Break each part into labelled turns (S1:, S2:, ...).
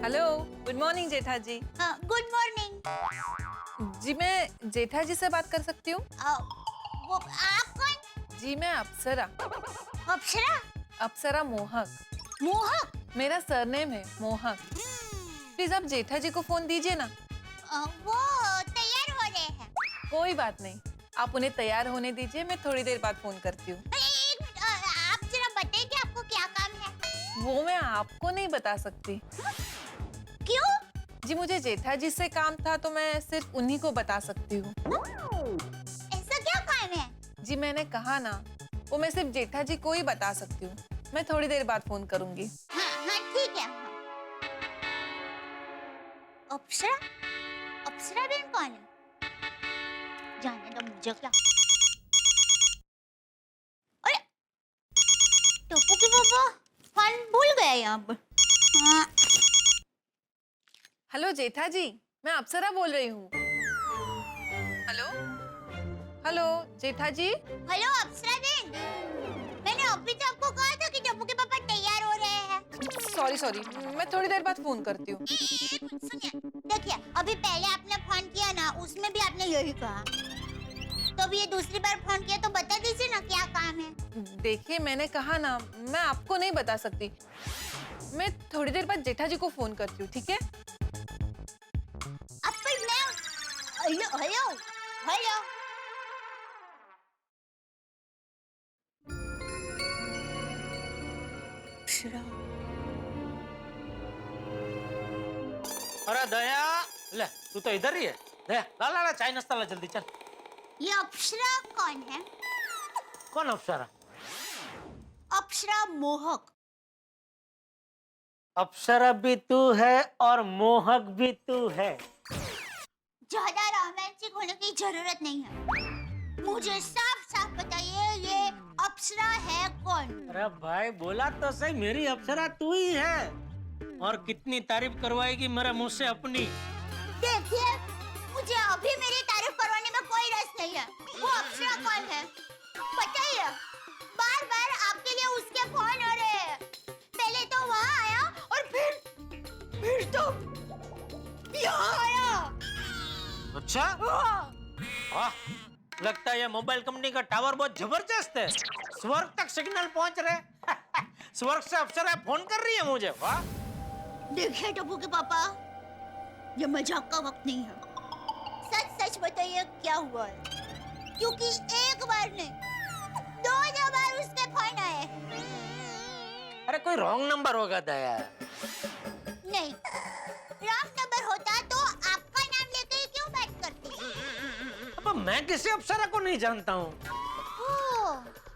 S1: Hello, good morning Jetha ji.
S2: Good morning.
S1: जी मैं जेठा जी से बात कर सकती हूँ?
S2: वो आप कौन?
S1: जी मैं अप्सरा।
S2: अप्सरा?
S1: अप्सरा मोहक।
S2: मोहक?
S1: मेरा सरनेम है मोहक। प्लीज आप जेठा जी को फोन दीजिए ना।
S2: वो तैयार हो रहे हैं।
S1: कोई बात नहीं, आप उन्हें तैयार होने दीजिए, मैं थोड़ी देर बाद फोन करती हूँ।
S2: एक मिनट, आप जरा बताइए कि आपको क्या काम है?
S1: वो मैं आपको नहीं बता सकती।
S2: क्यों?
S1: जी मुझे जेठा जी से काम था तो मैं सिर्फ उन्हीं को बता सकती हूँ।
S2: ऐसा क्या काम है?
S1: जी मैंने कहा ना, वो मैं सिर्फ जेठा जी को ही बता सकती हूँ। मैं थोड़ी देर बाद फोन करूंगी।
S2: हाँ ठीक है। अप्सरा? अप्सरा बहन कौन है? जाने दो मुझे क्या। अरे टप्पू के पापा फोन भूल गए यहाँ पर। हाँ।
S1: हेलो जेठा जी, मैं अप्सरा बोल रही हूँ। हेलो हेलो जेठा जी।
S2: हेलो अप्सरा बहन, मैंने अभी तो आपको कहा था कि टप्पू के पापा तैयार हो रहे हैं।
S1: सॉरी, मैं थोड़ी देर बाद फोन करती हूँ।
S2: सुनिए, देखिए अभी पहले आपने फोन किया ना, उसमें भी आपने यही कहा, तो अब ये दूसरी बार फोन किया तो बता दीजिए ना क्या काम है।
S1: देखिए मैंने कहा ना, मैं आपको नहीं बता सकती। मैं थोड़ी देर बाद जेठा जी को फोन करती हूँ, ठीक है?
S2: अब पर मैं हेलो हेलो हेलो। अप्सरा।
S3: अरे दया, ले तू तो इधर ही है। दया ला ला ला, चाय नाश्ता ला जल्दी चल।
S2: ये अप्सरा कौन है?
S3: कौन अप्सरा?
S2: अप्सरा मोहक।
S3: अप्सरा भी तू है और मोहक भी तू है।
S2: ज्यादा रोमांटिक होने की जरूरत नहीं है, मुझे साफ साफ बताइए ये अप्सरा है कौन?
S3: अरे भाई बोला तो सही, मेरी अप्सरा तू ही है। और कितनी तारीफ करवाएगी मेरे मुंह से अपनी।
S2: देखिए मुझे अभी मेरी तारीफ करवाने में कोई रस नहीं है। वो अप्सरा कौन है बताइए। बार बार आपके लिए उसके फोन हो रहे हैं। पहले तो वहाँ आया और फिर तो यहाँ आया।
S3: अच्छा वाह, लगता है ये मोबाइल कंपनी का टावर बहुत जबरदस्त है। स्वर्ग तक सिग्नल पहुंच रहे। स्वर्ग से अप्सरा फोन कर रही है मुझे। वाह।
S2: देखिए टप्पू के पापा, ये मजाक का वक्त नहीं है। सच सच बताइए क्या हुआ है, क्योंकि एक बार नहीं दो बार उसके फोन आए।
S3: अरे कोई रॉन्ग नंबर होगा दया।
S2: नहीं, रॉन्ग नंबर होता तो आपका नाम लेके ही क्यों बात करती?
S3: अब मैं किसी अप्सरा को नहीं जानता हूँ।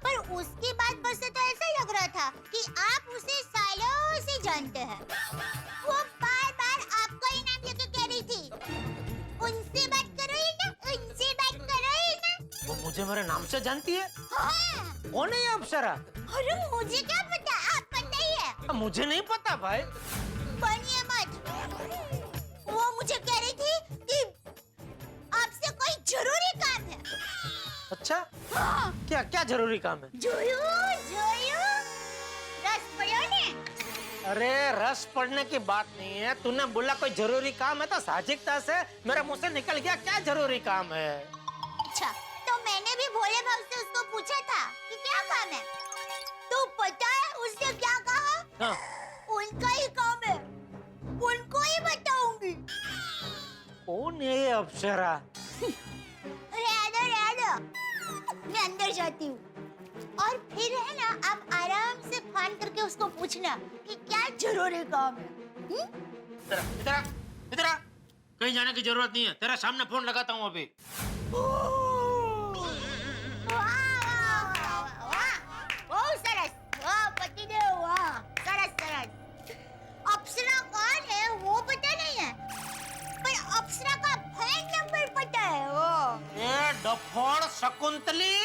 S2: पर उसकी बात पर से तो ऐसा लग रहा था कि आप उसे सालों से जानते हैं। वो बार बार आपका ही नाम लेके कह रही थी, उनसे बात करो ही ना, उनसे बात करो ही ना।
S3: वो मुझे मेरे नाम से जानती है?
S2: हाँ।
S3: कौन है ये अप्सरा?
S2: अरे मुझे क्या पता, आप बताइए।
S3: मुझे नहीं पता भाई।
S2: बनिए मत। वो मुझे कह रही थी कि आपसे कोई जरूरी काम है।
S3: अच्छा
S2: हाँ।
S3: क्या क्या जरूरी काम है?
S2: जोयू जोयू, रस पड़ो ने।
S3: अरे रस पढ़ने की बात नहीं है, तूने बोला कोई जरूरी काम है तो साहजिकता से मेरे मुंह से निकल गया क्या जरूरी काम है।
S2: अच्छा, तो मैंने भी भोले भाव से उसको पूछा था कि क्या काम है, तो पता है उसने क्या कहा?
S3: हाँ।
S2: उनका ही काम है, उनको ही बताऊंगी।
S3: कौन है ये अप्सरा?
S2: रहना, मैं अंदर जाती हूँ और फिर है ना आप आराम से फोन करके उसको पूछना कि क्या जरूरी काम है।
S3: इधर इधर इधर आ। कहीं जाने की जरूरत नहीं है, तेरा सामने फोन लगाता हूँ अभी।
S2: अप्सरा कौन है वो पता नहीं है, पर अप्सरा का फोन नंबर पता है। वो
S3: ये डफोड़ शकुंतली,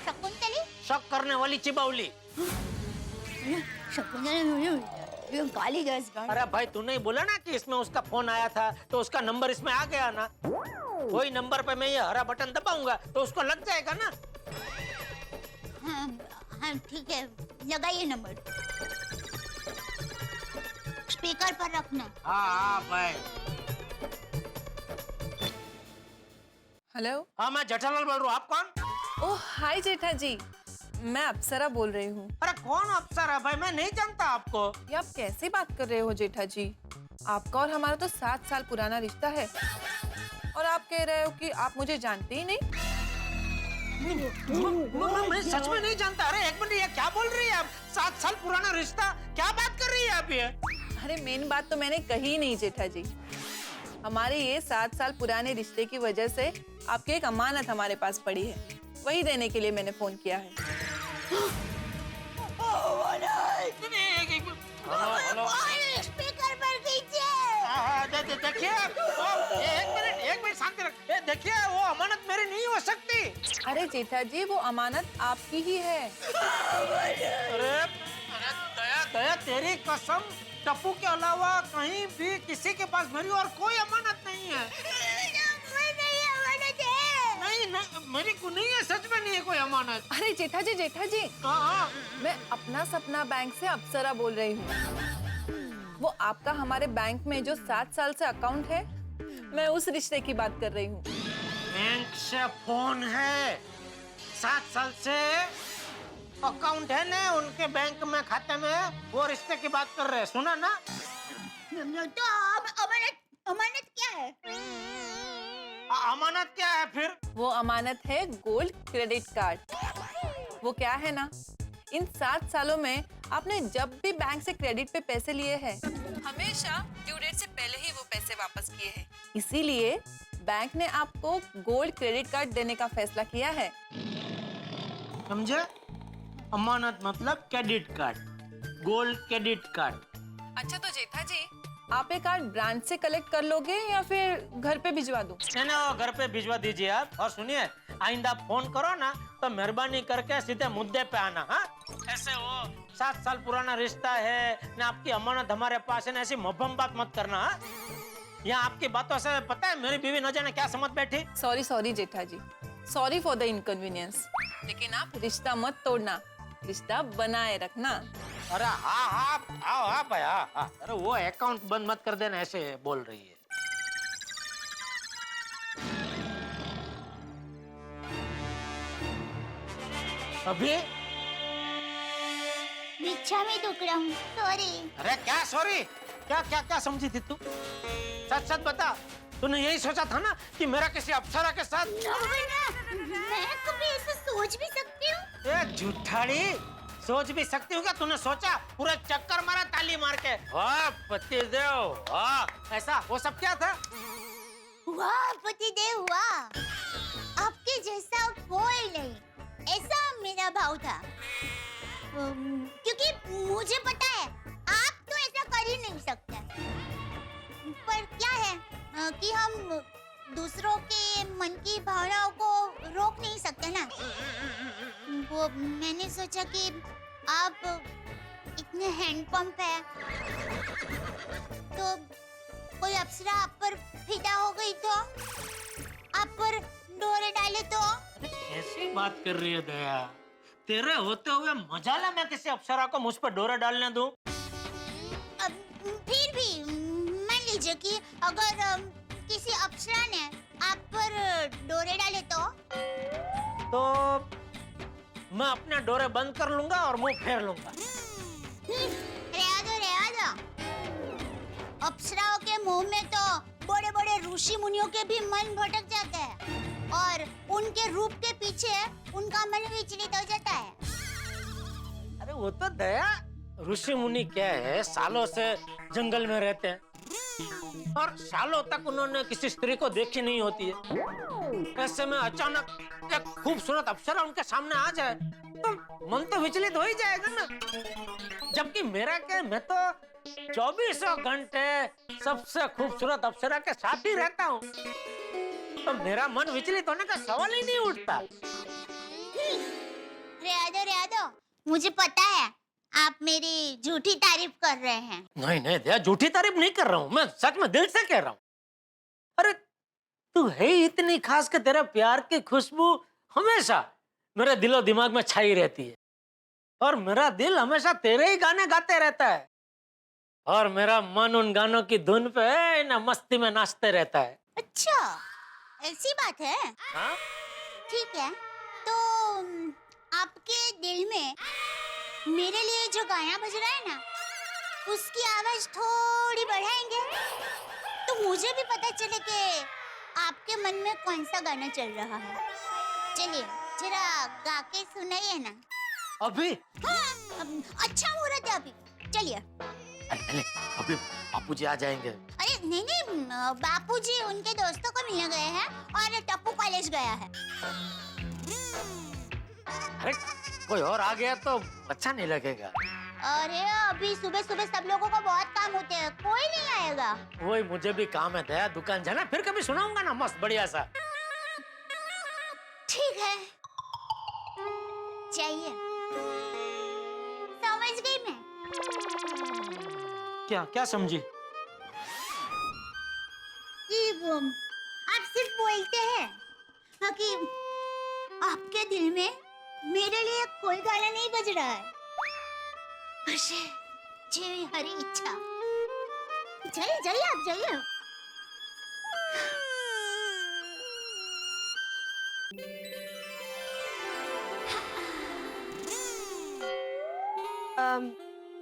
S2: शकुंतली?
S3: शक करने वाली चिबावली।
S2: शकुंतली गाली गैस।
S3: अरे भाई तूने ही बोला ना कि इसमें उसका फोन आया था तो उसका नंबर इसमें आ गया ना। वही नंबर पे मैं ये हरा बटन दबाऊंगा तो उसको लग जाएगा ना।
S2: हाँ ठीक है, लगाइए नंबर। स्पीकर पर रखना।
S3: हाँ भाई।
S1: हेलो।
S3: हाँ मैं जेठालाल बोल रहा हूँ, आप कौन?
S1: ओह हाय जेठा जी, मैं अप्सरा बोल रही हूँ।
S3: अरे कौन अप्सरा भाई, मैं नहीं जानता आपको।
S1: ये आप कैसे बात कर रहे हो जेठा जी? आपका और हमारा तो 7 साल पुराना रिश्ता है और आप कह रहे हो कि आप मुझे जानते ही नहीं।
S3: मैं सच में नहीं जानता। अरे एक मिनट, ये क्या बोल रही है आप? 7 साल पुराना रिश्ता, क्या बात कर रही है आप ये?
S1: अरे मेन बात तो मैंने कही नहीं जेठा जी। हमारे ये 7 साल पुराने रिश्ते की वजह से आपकी एक अमानत हमारे पास पड़ी है, वही देने के लिए मैंने फोन किया है।
S3: हेलो।
S2: स्पीकर पर कीजिए।
S3: देखिए एक मिनट शांति रख। देखिए वो अमानत मेरी नहीं हो सकती।
S1: अरे जेठा जी, वो अमानत आपकी ही है।
S3: अरे दया दया, तेरी कसम, टप्पू के अलावा कहीं भी किसी के पास मेरी और कोई अमानत नहीं है। नहीं, मेरी को नहीं है, सच में नहीं है कोई अमानत।
S1: अरे जेठा जी,
S3: हाँ।
S1: मैं अपना सपना बैंक से अप्सरा बोल रही हूँ। वो आपका हमारे बैंक में जो 7 साल से अकाउंट है, मैं उस रिश्ते की बात कर रही हूँ।
S3: बैंक से फोन है, 7 साल से अकाउंट है ना उनके बैंक में, खाते में, वो रिश्ते की बात कर रहे हैं, सुना ना?
S2: तो अमानत क्या है?
S3: अमानत क्या है फिर?
S1: वो अमानत है गोल्ड क्रेडिट कार्ड। वो क्या है ना, इन 7 सालों में आपने जब भी बैंक से क्रेडिट पे पैसे लिए हैं, हमेशा ड्यू डेट से पहले ही वो पैसे वापस किए हैं। इसीलिए बैंक ने आपको गोल्ड क्रेडिट कार्ड देने का फैसला किया है।
S3: समझे? अमानत मतलब credit card, gold credit card.
S1: अच्छा तो जेठा जी, आप ये कार्ड ब्रांच से कलेक्ट कर लोगे या फिर घर पे भिजवा दूं?
S3: नहीं, वो घर पे भिजवा दीजिए आप। और सुनिए, आइंदा फोन करो ना तो मेहरबानी करके सीधे मुद्दे पे आना। हाँ, ऐसे वो 7 साल पुराना रिश्ता है ना, आपकी अमानत हमारे पास है ना, ऐसी मभम बात मत करना। हाँ, यहाँ आपकी बातों से पता है मेरी बीवी न जाने क्या समझ बैठी।
S1: Sorry Jetha ji, sorry for the inconvenience. लेकिन आप रिश्ता मत तोड़ना, रिश्ता बनाए रखना।
S3: अरे हाँ भाई, हाँ। अरे वो अकाउंट बंद मत कर देना, ऐसे बोल रही है। अभी
S2: बिच्छा में टुकड़ा हूँ, सॉरी।
S3: अरे क्या सॉरी? क्या समझी थी तू? सच बता, तूने यही सोचा था ना कि मेरा किसी अप्सरा के साथ?
S2: मैं कभी ऐसा सोच भी सकती हूँ?
S3: ए झूठाड़ी, सोच भी सकती हूँ क्या? तूने सोचा, पूरा चक्कर मारा ताली मार के। वाह पतिदेव, वाह। ऐसा वो सब क्या था?
S2: वाह पतिदेव वाह, आपके जैसा कोई नहीं, ऐसा मेरा भाव था। क्योंकि मुझे पता है आप तो ऐसा कर ही नहीं सकते। पर क्या है कि हम दूसरों के मन की भावनाओं को रोक नहीं सकते ना। वो मैंने सोचा कि आप इतने हैंडपंप है तो कोई अप्सरा आप पर फिदा हो गई तो, आप पर डोरे डाले तो।
S3: कैसी बात कर रही है दया? तेरे होते हुए मजाला मैं किसी अप्सरा को मुझ पर डोरा डालने दूं?
S2: फिर भी मान लीजिए कि अगर किसी अप्सरा ने आप पर डोरे डाले तो
S3: मैं अपने डोरे बंद कर लूंगा और मुंह फेर लूंगा।
S2: रहने दो। अप्सराओं के मुंह में तो बड़े बड़े ऋषि मुनियों के भी मन भटक जाते हैं और उनके रूप के पीछे उनका मन विचलित हो जाता है।
S3: अरे वो तो दया, ऋषि मुनि क्या है, सालों से जंगल में रहते हैं और सालों तक उन्होंने किसी स्त्री को देखी नहीं होती है। ऐसे में अचानक एक खूबसूरत अप्सरा उनके सामने आ जाए तो मन तो विचलित हो ही जाएगा ना। जबकि मेरा क्या, मैं तो 24 घंटे सबसे खूबसूरत अप्सरा के साथ ही रहता हूँ, तो मेरा मन विचलित होने का सवाल ही नहीं उठता।
S2: रहने दो, मुझे पता है आप मेरी झूठी तारीफ कर रहे हैं।
S3: नहीं दया, झूठी तारीफ नहीं कर रहा हूँ, मैं सच में दिल से कह रहा हूँ। अरे तू है इतनी खास कि तेरा प्यार की खुशबू हमेशा मेरे दिलो दिमाग में छाई रहती है और मेरा दिल हमेशा तेरे ही गाने गाते रहता है। और मेरा मन उन गानों की धुन पे ना मस्ती में नाचते रहता है।
S2: अच्छा, ऐसी बात है।
S3: हाँ?
S2: ठीक है, तो आपके दिल में मेरे लिए जो गाना बज रहा है ना, उसकी आवाज थोड़ी बढ़ाएंगे तो मुझे भी पता चले कि आपके मन में कौन सा गाना चल रहा है। चलिए जरा गा के सुनाइए ना।
S3: अभी?
S2: हाँ, अच्छा मुहूर्त है अभी, चलिए।
S3: अरे अभी बापूजी आ जाएंगे।
S2: अरे नहीं नहीं, बापूजी उनके दोस्तों को मिलने गए हैं और टप्पू कॉलेज गया है।
S3: अरे कोई और आ गया तो अच्छा नहीं लगेगा।
S2: अरे अभी सुबह सुबह सब लोगों को बहुत काम होते हैं, कोई नहीं आएगा।
S3: वही मुझे भी काम है, दया दुकान जाना, फिर कभी सुनाऊंगा ना मस्त बढ़िया सा।
S2: ठीक है, चाहिए, समझ गई मैं।
S3: क्या क्या समझी?
S2: कि आप सिर्फ बोलते हैं कि आपके दिल में मेरे लिए कोई गाना नहीं बज रहा है। बस जी हरी इच्छा। जाइए जाइए, आप जाइए।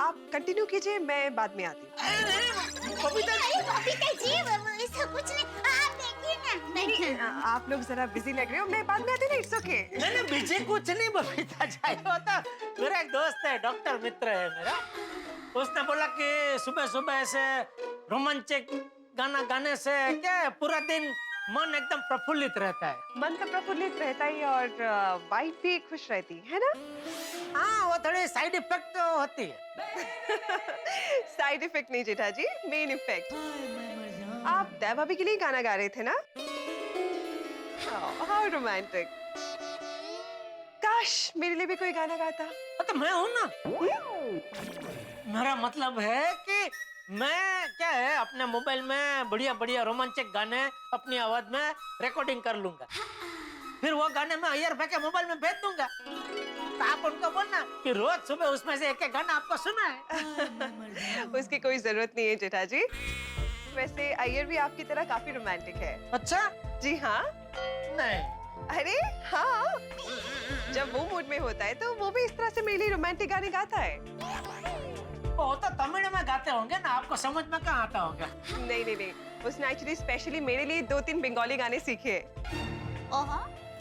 S4: आप कंटिन्यू कीजिए, मैं बाद में आती हूँ।
S2: बबीता जी, ऐसा कुछ नहीं, आप देखिए ना।
S4: नहीं, आप लोग जरा बिजी लग रहे हो, मैं बाद में आती हूँ ना, इट्स ओके।
S3: नहीं बीजे कुछ नहीं बबीता जी, होता मेरा एक दोस्त है, डॉक्टर मित्र है मेरा। उसने बोला कि सुबह सुबह ऐसे रोमांचक गाना गाने से क्या है, पूरा दिन मन एकदम प्रफुल्लित रहता है।
S4: मन तो प्रफुल्लित रहता ही और वाइफ भी खुश रहती है ना।
S3: हाँ, वो थोड़ी साइड इफेक्ट तो होती है।
S4: साइड इफेक्ट नहीं जेठा जी, मेन इफेक्ट। आप दया भाभी के लिए गाना गा रहे थे ना? How romantic. काश मेरे लिए भी कोई गाना गाता।
S3: तो मैं हूँ ना। मेरा मतलब है कि मैं क्या है, अपने मोबाइल में बढ़िया बढ़िया रोमांचक गाने अपनी आवाज में रिकॉर्डिंग कर लूंगा, फिर वो गाने में ईयर के मोबाइल में भेज दूंगा। तो आप उनको बोलना कि रोज सुबह उसमें से एक एक गाना आपको सुना है।
S4: उसकी कोई जरूरत नहीं है जेठा जी। वैसे अय्यर भी आपकी तरह काफी रोमांटिक है।
S3: अच्छा?
S4: जी हाँ।
S3: नहीं।
S4: अरे हाँ, जब वो मूड में होता है तो वो भी इस तरह से मेरे लिए रोमांटिक गाने गाता है।
S3: वो तो तमिल में गाते होंगे ना, आपको समझ में कहाँ आता होगा।
S4: नहीं नहीं नहीं, उसने एक्चुअली स्पेशली मेरे लिए 2-3 बंगाली गाने सीखे।
S2: ओहो,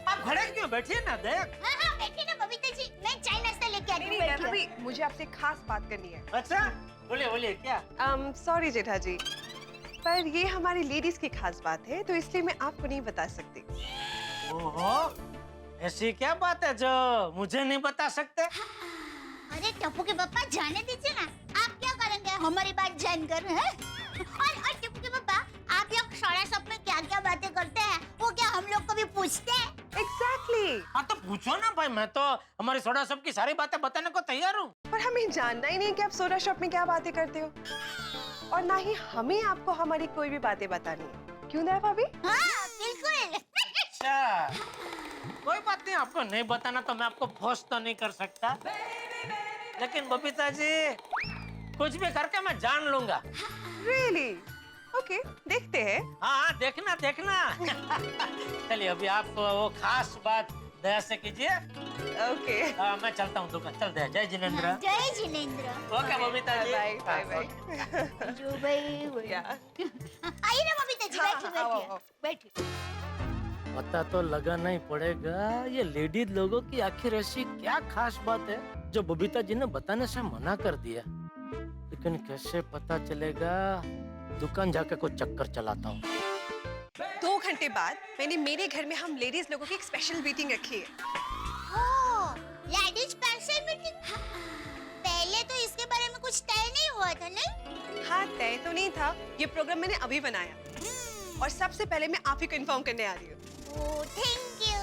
S3: आप खड़े क्यों बैठिए ना दया।
S2: हाँ हाँ बैठिए ना बबीता जी, मैं चाय नाश्ता लेके आती हूँ।
S4: नहीं भाभी, मुझे आपसे खास बात करनी है।
S3: अच्छा बोलिए बोलिए, क्या?
S4: सॉरी जेठा जी, पर ये हमारी लेडीज की खास बात है, तो इसलिए मैं आपको नहीं बता सकती।
S3: ओहो, ऐसी क्या बात है जो मुझे नहीं बता सकते?
S2: अरे टप्पू के पापा, जाने दीजिए ना, आप क्या करेंगे हमारी बात जानकर, हैं? और टप्पू के पापा, आप यहाँ सोडा शॉप में क्या क्या बातें करते हैं, वो क्या हम लोग को भी पूछते हैं?
S4: एग्जैक्टली।
S3: हाँ तो पूछो ना भाई, मैं तो हमारी सोडा शॉप की सारी बातें बताने को तैयार हूँ।
S4: पर हमें जानना ही नहीं कि आप सोडा शॉप में क्या बातें करते हो, और ना ही हमें आपको हमारी कोई भी बातें बतानी है। क्यों दया भाभी?
S2: हाँ बिल्कुल।
S3: अच्छा, कोई बात नहीं, आपको नहीं बताना तो मैं आपको फोर्स तो नहीं कर सकता, लेकिन बबीता जी कुछ भी करके मैं जान लूंगा।
S4: रियली? ओके, देखते हैं।
S3: हाँ देखना देखना। चलिए अभी आप वो खास बात दया से कीजिए।
S4: ओके,
S3: मैं चलता हूँ दुकान। चल दया, जय जिनेंद्र।
S2: जय Jinendra.
S3: Okay Babita ji,
S4: bye bye bye.
S2: जो भाई
S4: या
S2: आइए ना बबीता जी,
S4: हाँ,
S2: बैठिए
S4: हाँ,
S2: बैठिए
S4: आओ।
S2: बैठिए।
S3: पता तो लगाना ही पड़ेगा ये लेडीज लोगों की आखिर ऐसी क्या खास बात है जो बबीता जी ने बताने से मना कर दिया। लेकिन कैसे पता चलेगा, दुकान जाके कुछ चक्कर चलाता हूँ।
S4: 2 घंटे बाद मैंने मेरे घर में हम लेडीज लोगों की एक स्पेशल मीटिंग रखी है।
S2: ओह, लेडीज स्पेशल मीटिंग। पहले तो इसके बारे में कुछ तय नहीं हुआ था, नहीं?
S4: हाँ, तय तो नहीं था, ये प्रोग्राम मैंने अभी बनाया और सबसे पहले मैं आप ही को इन्फॉर्म करने आ रही हूँ।
S2: Oh thank you.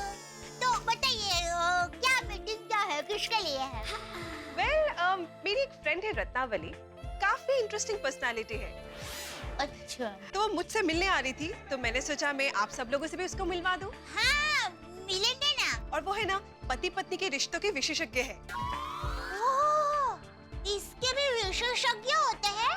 S2: तो बताइए क्या मीटिंग क्या है, किसके लिए है?
S4: वेल, मेरी एक फ्रेंड है रत्नावली, काफी इंटरेस्टिंग पर्सनालिटी है,
S2: अच्छा।
S4: तो वो मुझसे मिलने आ रही थी, तो मैंने सोचा मैं आप सब लोगों से भी उसको मिलवा दूं।
S2: हाँ मिलेंगे ना।
S4: और वो है ना, पति पत्नी के रिश्तों के विशेषज्ञ है।
S2: ओह, इसके भी विशेषज्ञ होते हैं?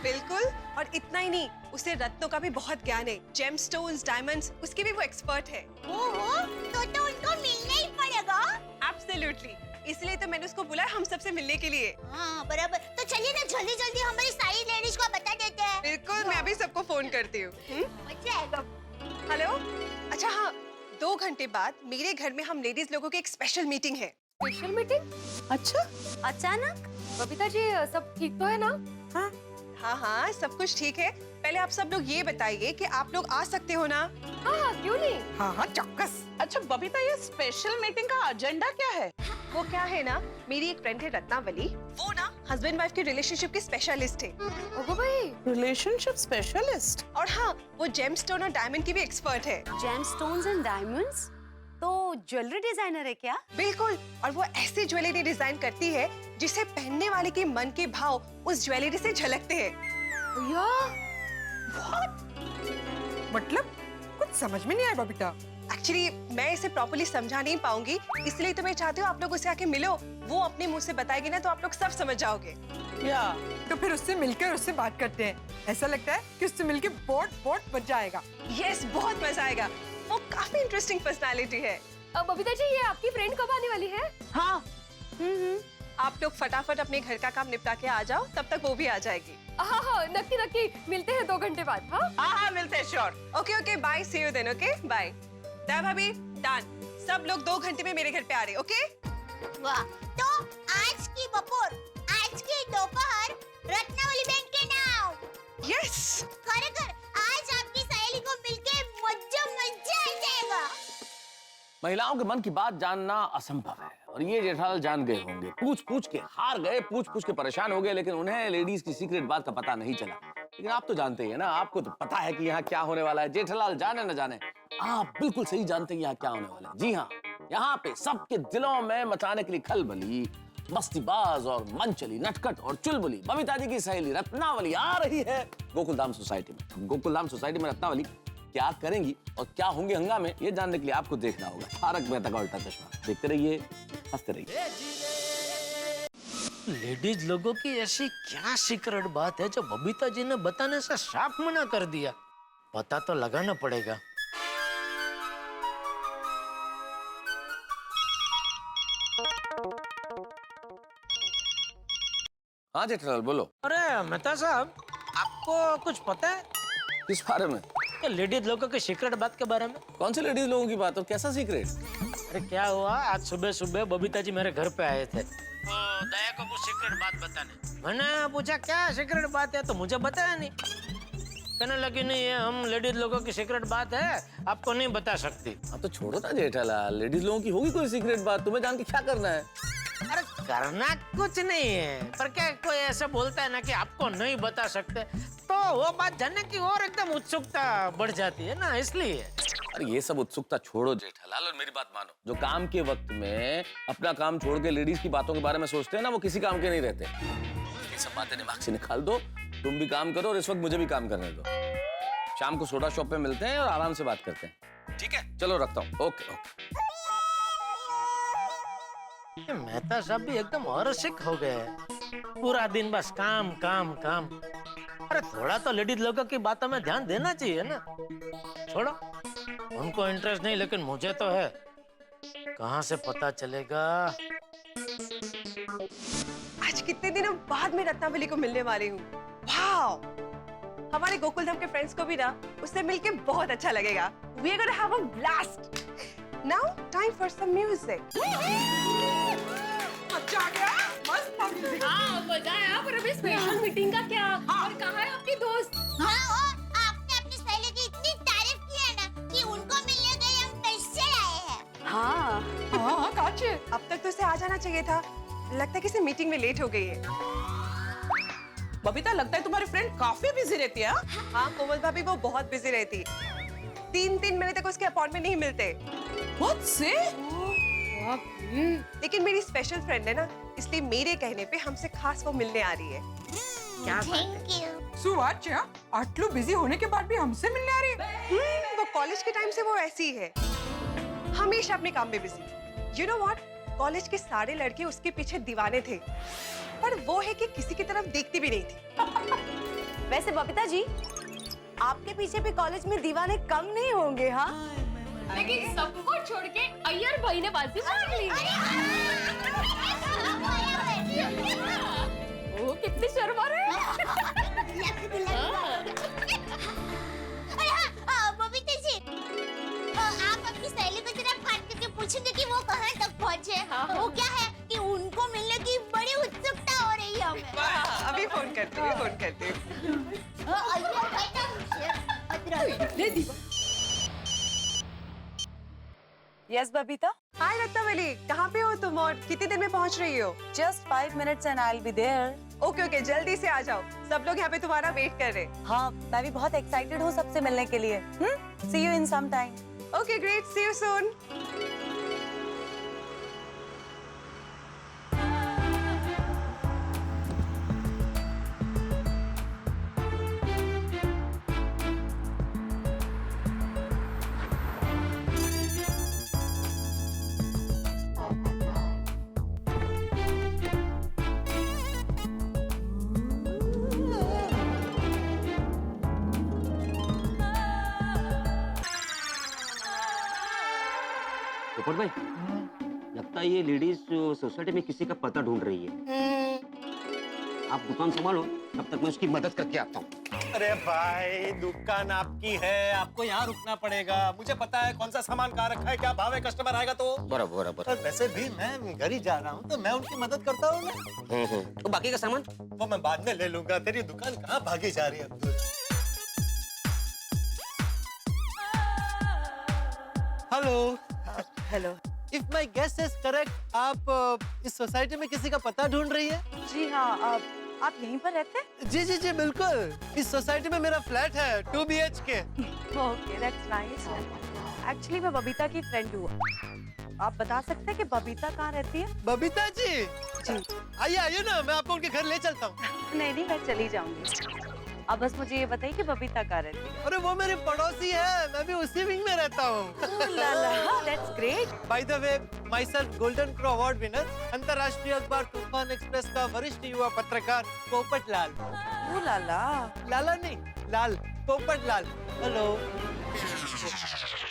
S4: बिल्कुल, और इतना ही नहीं, उसे रत्नों का भी बहुत ज्ञान है। जेमस्टोन्स, डायमंड्स, उसके भी वो एक्सपर्ट है।
S2: ओहो, तो उनको मिलना ही पड़ेगा।
S4: एब्सोल्युटली, इसलिए तो मैंने उसको बुलाया हम सबसे मिलने के लिए।
S2: हाँ बराबर, तो चलिए ना जल्दी जल्दी हमारी सारी लेडीज को बता देते हैं।
S4: बिल्कुल, मैं अभी सबको फोन करती हूँ।
S2: मजा आएगा।
S4: हेलो, अच्छा हाँ, 2 घंटे बाद मेरे घर में हम लेडीज लोगों की एक स्पेशल मीटिंग है।
S1: Special meeting? अच्छा,
S2: अचानक?
S1: बबीता जी सब ठीक तो है ना?
S4: हाँ हाँ, सब कुछ ठीक है। पहले आप सब लोग ये बताइए कि आप लोग आ सकते हो ना?
S1: हाँ, क्यों नहीं?
S5: हाँ हाँ चौक्कस। अच्छा बबीता, ये स्पेशल मीटिंग का एजेंडा क्या है?
S4: वो क्या है ना, मेरी एक फ्रेंड है रत्नावली, वो ना हस्बैंड वाइफ के रिलेशनशिप की स्पेशलिस्ट है।
S1: ओगो भाई,
S5: रिलेशनशिप स्पेशलिस्ट?
S4: और हाँ, वो जेमस्टोन और डायमंड की भी एक्सपर्ट है।
S6: Gemstones and diamonds? तो ज्वेलरी डिजाइनर है क्या?
S4: बिल्कुल, और वो ऐसी ज्वेलरी डिजाइन करती है जिसे पहनने वाले के मन के भाव उस ज्वेलरी से झलकते हैं।
S1: भैया
S5: मतलब कुछ समझ में नहीं आया बबीता।
S4: एक्चुअली मैं इसे प्रॉपर्ली समझा नहीं पाऊंगी, इसलिए तो मैं चाहती हूँ आप लोग उससे आके मिलो। वो अपने मुंह से बताएगी ना तो आप लोग सब समझ जाओगे।
S5: या तो फिर उससे मिलकर उससे बात करते हैं। ऐसा लगता है कि उससे मिलकर बहुत मजा आएगा।
S4: यस, बहुत मजा आएगा। वो काफी इंटरेस्टिंग पर्सनालिटी है।
S1: बबीता जी, ये आपकी फ्रेंड कब आने वाली है?
S5: हाँ
S4: आप लोग फटाफट अपने घर का काम निपटा के आ जाओ, तब तक वो भी आ जाएगी।
S1: हाँ हाँ, नक्की नक्की, मिलते हैं 2 घंटे बाद। हाँ
S5: हाँ मिलते हैं, sure.
S4: Okay okay, bye, see you then. Okay bye. Daya भाभी, डन। सब लोग 2 घंटे में मेरे घर पे आ रहे। ओके?
S2: वाह, तो आज की बपोर, आज की दोपहर रत्नावली बहन के नाम।
S4: यस।
S2: खरेखर आज आपकी सहेली को मिलके मजा आ जाएगा।
S7: महिलाओं के मन की बात जानना असंभव है और ये जेठालाल जान गए होंगे। पूछ पूछ के हार गए, पूछ पूछ के परेशान हो गए, लेकिन उन्हें लेडीज की सीक्रेट बात का पता नहीं चला। लेकिन आप तो जानते ही है ना, आपको तो पता है कि यहाँ क्या होने वाला है। जेठालाल जाने न जाने, आप बिल्कुल सही जानते हैं यहाँ क्या होने वाला है। जी हाँ, यहाँ पे सबके दिलों में मचाने के लिए खलबली, मस्तीबाज और मनचली, नटखट और चुलबुली बबीता जी की सहेली रत्नावली आ रही है गोकुलधाम सोसाइटी में। गोकुलधाम सोसाइटी में रत्नावली क्या करेंगी और क्या होंगे हंगामे, ये जानने के लिए आपको देखना होगा तारक मेहता का उल्टा चश्मा। देखते रहिए, हंसते रहिए।
S3: लेडीज लोगों की ऐसी क्या सीक्रेट बात है जो बबीता जी ने बताने से साफ मना कर दिया? पता तो लगाना पड़ेगा।
S7: हाँ जेठालाल बोलो।
S3: अरे मेहता साहब, आपको कुछ पता है
S7: किस बारे में?
S3: लेडीज लोगों की सीक्रेट बात के बारे में?
S7: कौन से लेडीज लोगों की बात हो, कैसा सीक्रेट?
S3: अरे क्या हुआ, आज सुबह सुबह बबीता जी मेरे घर पे आए थे तो दया को कुछ सीक्रेट बात बताने। मैंने पूछा क्या सीक्रेट बात है, तो मुझे बताया नहीं। कहने लगी नहीं, ये हम लेडीज लोगों की सीक्रेट बात है, आपको नहीं बता सकती।
S7: हाँ तो छोड़ो ना जेठालाल, लेडीज लोगों की होगी कोई सीक्रेट बात, तुम्हें जान के क्या करना है?
S3: अरे करना कुछ नहीं है, पर क्या कोई ऐसा बोलता है ना कि आपको नहीं बता सकते, तो वो बात जानने की और एकदम उत्सुकता बढ़ जाती है ना, इसलिए।
S7: अरे ये सब उत्सुकता छोड़ो जेठालाल और मेरी बात मानो। जो काम के वक्त में अपना काम छोड़ के लेडीज की बातों के बारे में सोचते हैं ना, वो किसी काम के नहीं रहते। ये सब बातें दिमाग से निकाल दो, तुम भी काम करो और इस वक्त मुझे भी काम करने दो। शाम को सोडा शॉप पे मिलते हैं और आराम से बात करते हैं, ठीक है? चलो रखता हूँ। Okay okay.
S3: मेहता साहब भी एकदम औरसिक हो गए, पूरा दिन बस काम काम काम। अरे थोड़ा तो लेडीज लोगों की बातों में ध्यान देना चाहिए ना। छोड़ो, उनको इंटरेस्ट नहीं, लेकिन मुझे तो है। कहाँ से पता चलेगा?
S4: आज कितने दिनों बाद मैं रत्नावली को मिलने वाली हूँ। वाओ! हमारे गोकुलधाम के फ्रेंड्स को भी ना उससे मिलके बहुत अच्छा लगेगा। We are gonna have a blast. Now time for some music.
S5: अच्छा आ गया, मस्त music।
S1: हाँ, मजा आया। पर अभी स्पेशल मीटिंग का क्या? और कहाँ है आपकी दोस्त?
S2: हाँ, और आपने अपनी सहेली की इतनी तारीफ की है ना कि उनको मिलने के लिए हम स्पेशल आए हैं।
S6: हाँ,
S5: हाँ काचे।
S4: अब तक तो उसे आ जाना चाहिए था। लगता है किसी मीटिंग में लेट हो गई है।
S5: बबीता, लगता है तुम्हारी फ्रेंड काफी बिजी रहती है।
S4: हाँ कोमल भाभी, वो बहुत बिजी रहती। 3 महीने तक उसके अपॉइंटमेंट नहीं मिलते।
S5: बहुत से?
S4: लेकिन मेरी स्पेशल फ्रेंड है ना, इसलिए मेरे कहने पे हमसे खास वो मिलने आ रही है।
S2: क्या थैंक यू।
S5: सुवाच्या, आटलू बिजी होने के बाद भी हमसे मिलने आ रही है।
S4: वो कॉलेज के टाइम से वो ऐसी ही है, हमेशा अपने काम में busy. You know what, college के सारे लड़के उसके पीछे दीवाने थे, पर वो है कि किसी की तरफ देखती भी नहीं थी।
S6: वैसे बबीता जी, आपके पीछे भी कॉलेज में दीवाने कम नहीं होंगे, हाँ?
S8: लेकिन सबको छोड़ के अय्यर भाई ने बाजी मार ली। ओ कितनी शर्मा रहे हैं।
S2: बबीता जी, आप अपनी सहेली को जरा फोन करके पूछेंगे कि वो कहाँ तक पहुँचे। वो क्या है कि उनको मिलने की बड़ी उत्सुकता हो रही है हमें।
S4: अभी फोन करती हूँ, फोन करती हूँ।
S6: यस बबीता,
S4: हाय रत्नावली, कहाँ पे हो तुम और कितनी देर में पहुँच रही हो?
S6: Just 5 minutes and I'll be there.
S4: Okay okay, जल्दी से आ जाओ, सब लोग यहाँ पे तुम्हारा वेट कर रहे हैं।
S6: हाँ, मैं भी बहुत एक्साइटेड हूँ सबसे मिलने के लिए। See you in some time.
S4: Okay great, see you soon.
S9: Popat भाई, लगता है ये लेडीज सोसाइटी में किसी का पता ढूंढ रही है। आप दुकान संभालो, तब तक मैं उसकी मदद करके आता हूँ।
S10: अरे भाई, दुकान आपकी है, आपको यहाँ रुकना पड़ेगा। मुझे पता है कौन सा सामान कहाँ रखा है, क्या भाव है, कस्टमर आएगा तो।
S9: बराबर बराबर।
S10: और वैसे भी मैं घर ही जा रहा हूँ, तो मैं उनकी मदद करता हूँ ना।
S9: तो बाकी का सामान
S10: वो मैं बाद में ले लूंगा। तेरी दुकान कहाँ भागी जा रही है Abdul? Hello
S6: hello.
S10: If my guess is correct, आप इस सोसाइटी में किसी का पता ढूंढ रही है?
S6: जी हाँ, आप यहीं पर रहते हैं?
S10: जी जी जी बिल्कुल। इस सोसाइटी में मेरा फ्लैट है 2 BHK।
S6: Okay, that's nice. Actually मैं बबीता की फ्रेंड हूँ। आप बता सकते हैं कि बबीता कहाँ रहती है?
S10: बबीता जी,
S6: जी।
S10: आइए आइए ना, मैं आपको उनके घर ले चलता हूँ।
S6: नहीं, मैं चली जाऊंगी। अब बस मुझे ये बताइए कि बबीता कहाँ रहती है?
S10: अरे वो मेरी पड़ोसी है, मैं भी उसी विंग में रहता हूँ।
S6: That's great.
S10: By the way, my self golden crow award winner, अंतर्राष्ट्रीय अखबार तूफान एक्सप्रेस का वरिष्ठ युवा पत्रकार पोपट लाल।
S6: ओ लाला।
S10: लाला नहीं, Lal, Popat Lal. Hello.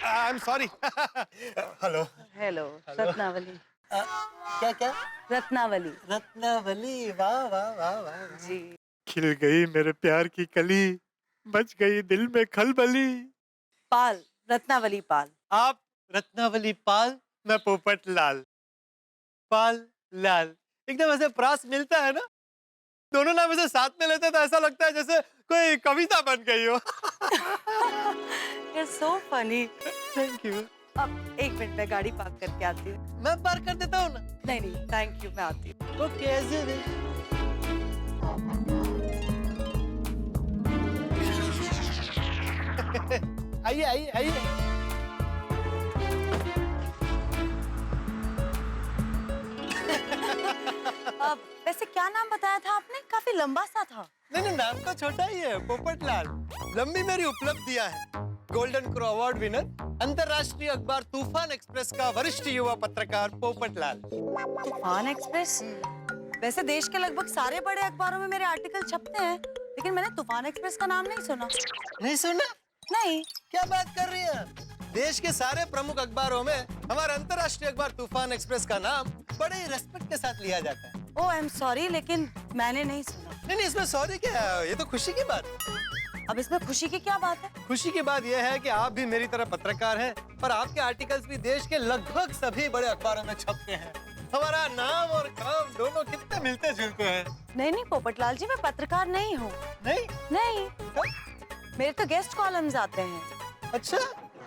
S10: I am sorry. Hello.
S6: Hello, Ratnavali.
S10: क्या क्या?
S6: रत्नावली।
S10: रत्नावली, वाह वाह वाह वाह।
S6: जी।
S10: खिल गई मेरे प्यार की कली, बच गई दिल में खलबली।
S6: पाल, रत्नावली पाल।
S10: आप रत्नावली पाल, मैं पोपट लाल। पाल लाल, एकदम ऐसे प्रास मिलता है ना, दोनों नाम ऐसे साथ में लेते तो ऐसा लगता है जैसे कोई कविता बन गई हो।
S6: You're so funny.
S10: Thank you.
S6: अब 1 मिनट में गाड़ी पार्क करके आती हूँ।
S10: मैं पार्क कर देता हूँ ना।
S6: नहीं, थैंक यू, मैं आती हूँ।
S10: Okay, as you wish. आइए आइए आइए।
S6: वैसे क्या नाम बताया था आपने? काफी लंबा सा था।
S10: नहीं, नाम तो छोटा ही है, पोपट लाल। लंबी मेरी उपलब्धियां हैं। गोल्डन क्रो अवार्ड विनर, अंतर्राष्ट्रीय अखबार तूफान एक्सप्रेस का वरिष्ठ युवा पत्रकार पोपट लाल।
S6: तूफान एक्सप्रेस? वैसे देश के लगभग सारे बड़े अखबारों में मेरे आर्टिकल छपते हैं, लेकिन मैंने तूफान एक्सप्रेस का नाम नहीं सुना।
S10: नहीं सुना?
S6: नहीं।
S10: क्या बात कर रही है? देश के सारे प्रमुख अखबारों में हमारा अंतर्राष्ट्रीय अखबार तूफान एक्सप्रेस का नाम बड़े ही रेस्पेक्ट के साथ लिया जाता है।
S6: ओह, आई एम सॉरी, लेकिन मैंने नहीं सुना।
S10: नहीं, इसमें सॉरी क्या है? ये तो खुशी की बात है।
S6: अब इसमें खुशी की क्या बात है?
S10: खुशी की बात यह है कि आप भी मेरी तरह पत्रकार हैं, और आपके आर्टिकल्स भी देश के लगभग सभी बड़े अखबारों में छपते हैं। हमारा नाम और काम दोनों कितने मिलते जुलते हैं।
S6: नहीं पोपटलाल जी, मैं पत्रकार नहीं हूँ।
S10: नहीं?
S6: मेरे तो गेस्ट कॉलम्स आते हैं।
S10: अच्छा,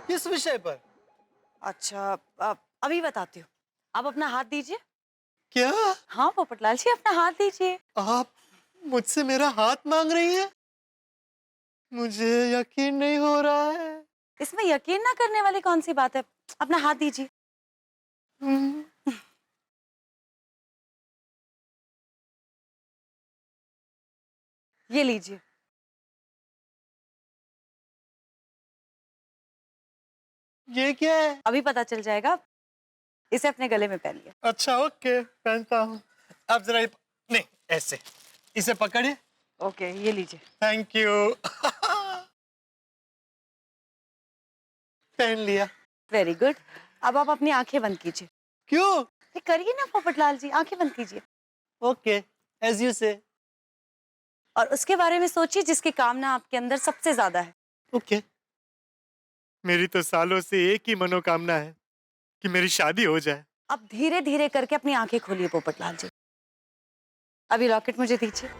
S10: किस विषय पर?
S6: अच्छा, अभी बताती हूँ। आप अपना हाथ दीजिए।
S10: क्या?
S6: हाँ पोपटलाल जी, अपना हाथ दीजिए।
S10: आप मुझसे मेरा हाथ मांग रही हैं? मुझे यकीन नहीं हो रहा है।
S6: इसमें यकीन ना करने वाली कौन सी बात है? अपना हाथ दीजिए। ये लीजिए।
S10: ये क्या है?
S6: अभी पता चल जाएगा। इसे अपने गले में पहनिए।
S10: अच्छा, ओके, पहनता हूँ। अब जरा नहीं, ऐसे इसे पकड़िए
S6: ओके, ये लीजिए।
S10: Thank you. पहन लिया।
S6: Very good. अब आप अपनी आंखें बंद कीजिए।
S10: क्यों?
S6: ये करिए ना पोपटलाल जी, आंखें बंद कीजिए
S10: ओके, एज यू से।
S6: और उसके बारे में सोचिए जिसकी कामना आपके अंदर सबसे ज्यादा है।
S10: ओके। मेरी तो सालों से एक ही मनोकामना है कि मेरी शादी हो जाए।
S6: अब धीरे धीरे करके अपनी आंखें खोलिए पोपटलाल जी। अभी लॉकेट मुझे दीजिए।